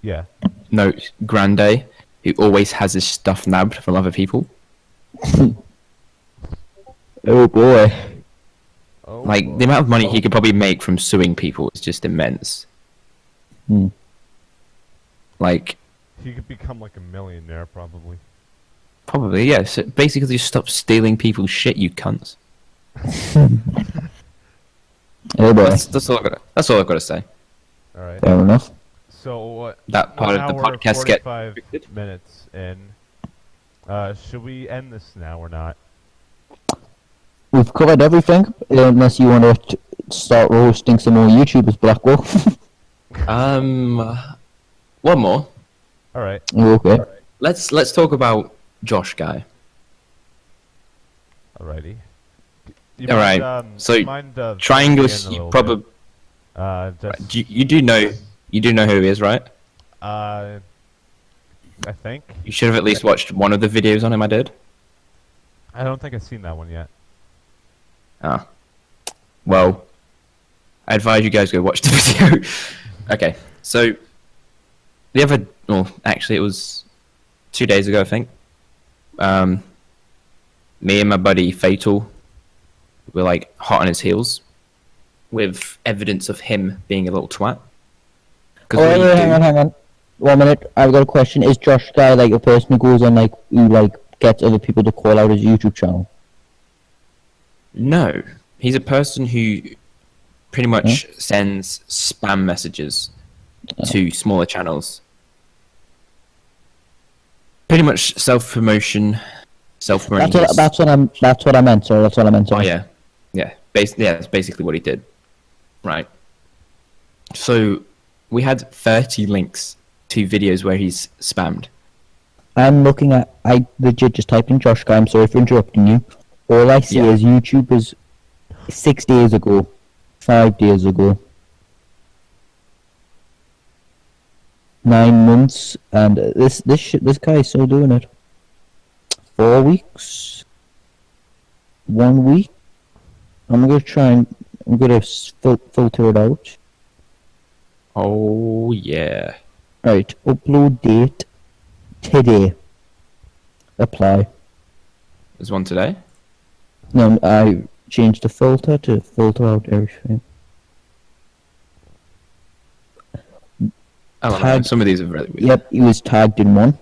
Yeah. Note Grande, who always has his stuff nabbed from other people. Oh boy. Oh, Like, the amount of money he could probably make from suing people is just immense. Like, he could become like a millionaire, probably. probably, yeah. So basically, just stop stealing people's shit, you cunts. Oh boy. That's all I've got to say. All right. Fair enough. So That part of the podcast get 45 minutes in. Should we end this now or not? We've covered everything, unless you want to start roasting some more YouTubers, Black Wolf. One more. All right. Okay. Let's talk about Josh Guy. Alrighty. All right. So Triangles, you probably just you do know who he is, right? I think. You should have at least watched one of the videos on him. I did. I don't think I've seen that one yet. Ah. Well, I advise you guys go watch the video. Okay. So actually it was 2 days ago, I think. Me and my buddy Fatal were like hot on his heels with evidence of him being a little twat. Oh, wait, hang on. 1 minute. I've got a question. Is Josh Guy like a person who goes on who gets other people to call out his YouTube channel? No, he's a person who pretty much sends spam messages to smaller channels. Pretty much self-promotion, self-promoting. That's what I meant. Sorry, that's what I meant. Oh yeah. That's basically what he did. Right. So we had 30 links to videos where he's spammed. I'm looking at. I legit just typed in Josh Guy. I'm sorry for interrupting you. All I see is YouTubers 6 days ago, 5 days ago, 9 months, and this guy is still doing it. 4 weeks, 1 week. I'm gonna filter it out. Oh yeah. Right, upload date today. Apply. There's one today. No, I changed the filter to filter out everything. Oh, no, some of these are really weird. Yep, he was tagged in one.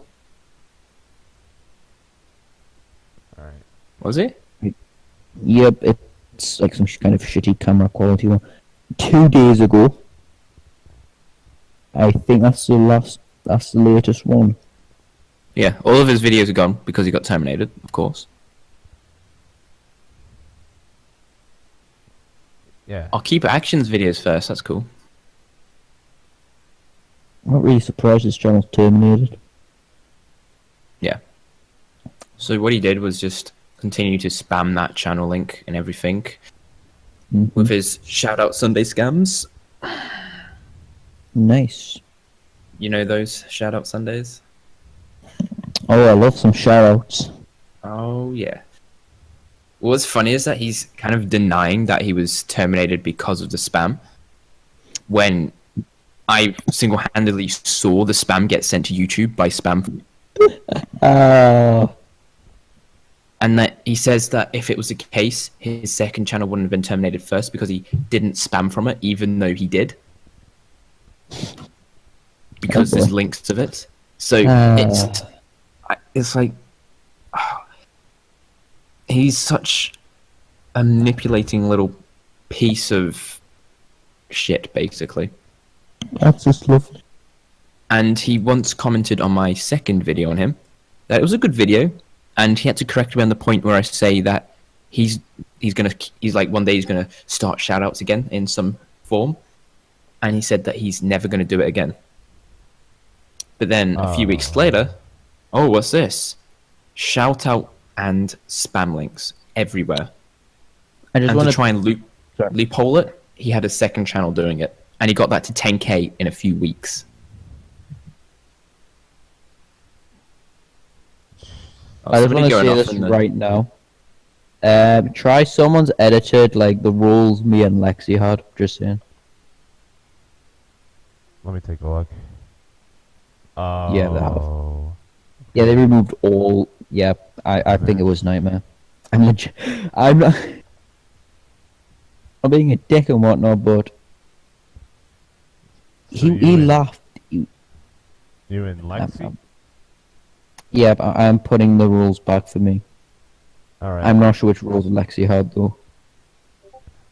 Alright. Was he? Yep, it's like some kind of shitty camera quality one. 2 days ago. I think that's the latest one. Yeah, all of his videos are gone because he got terminated, of course. Yeah. I'll keep actions videos first, that's cool. I'm not really surprised his channel's terminated. Yeah. So what he did was just continue to spam that channel link and everything with his shout out Sunday scams. Nice. You know those shout out Sundays? Oh, I love some shoutouts. Oh yeah. What's funny is that he's kind of denying that he was terminated because of the spam, when I single-handedly saw the spam get sent to YouTube by spam. And that he says that if it was the case, his second channel wouldn't have been terminated first because he didn't spam from it, even though he did. Because there's links of it. So it's like he's such a manipulating little piece of shit, basically. That's just lovely. And he once commented on my second video on him that it was a good video, and he had to correct me on the point where I say that he's like one day he's gonna start shoutouts again in some form, and he said that he's never gonna do it again. But then a few weeks later, oh, what's this? Shout out and spam links everywhere. I just And want to try and Sorry. loophole it, he had a second channel doing it, and he got that to 10k in a few weeks. I just want to say this right now. Try someone's edited like the rules me and Lexi had. Just saying. Let me take a look. Yeah, they have. Yeah, they removed all. Yeah, I think it was Nightmare. I'm not. I'm being a dick and whatnot, but So he laughed. You and Lexi? Yeah, but I'm putting the rules back for me. Alright. I'm not sure which rules Lexi had though.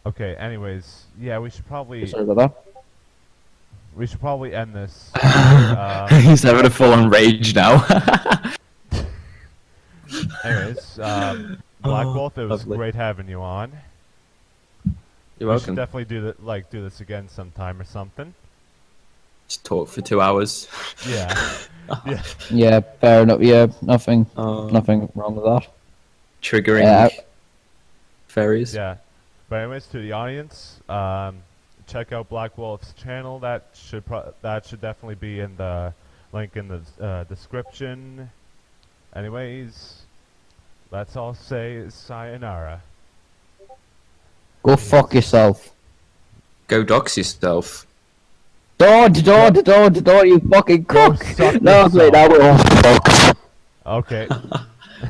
Okay, anyways, yeah, we should probably Sorry about that. end this. He's having a full-on rage now. Anyways, Black Wolf, it was lovely. great having you on. You're We should welcome. definitely do this again sometime or something. Just talk for 2 hours. Yeah. Yeah. Yeah, fair enough. Yeah, nothing Oh. wrong with that. Triggering fairies. Yeah. But anyways, to the audience, check out Black Wolf's channel. That should definitely be in the link in the description. Anyways, let's all say sayonara. Go fuck yourself. Go dox yourself. Don't, you fucking Go cook! suck No, yourself. wait, that will fuck. Okay.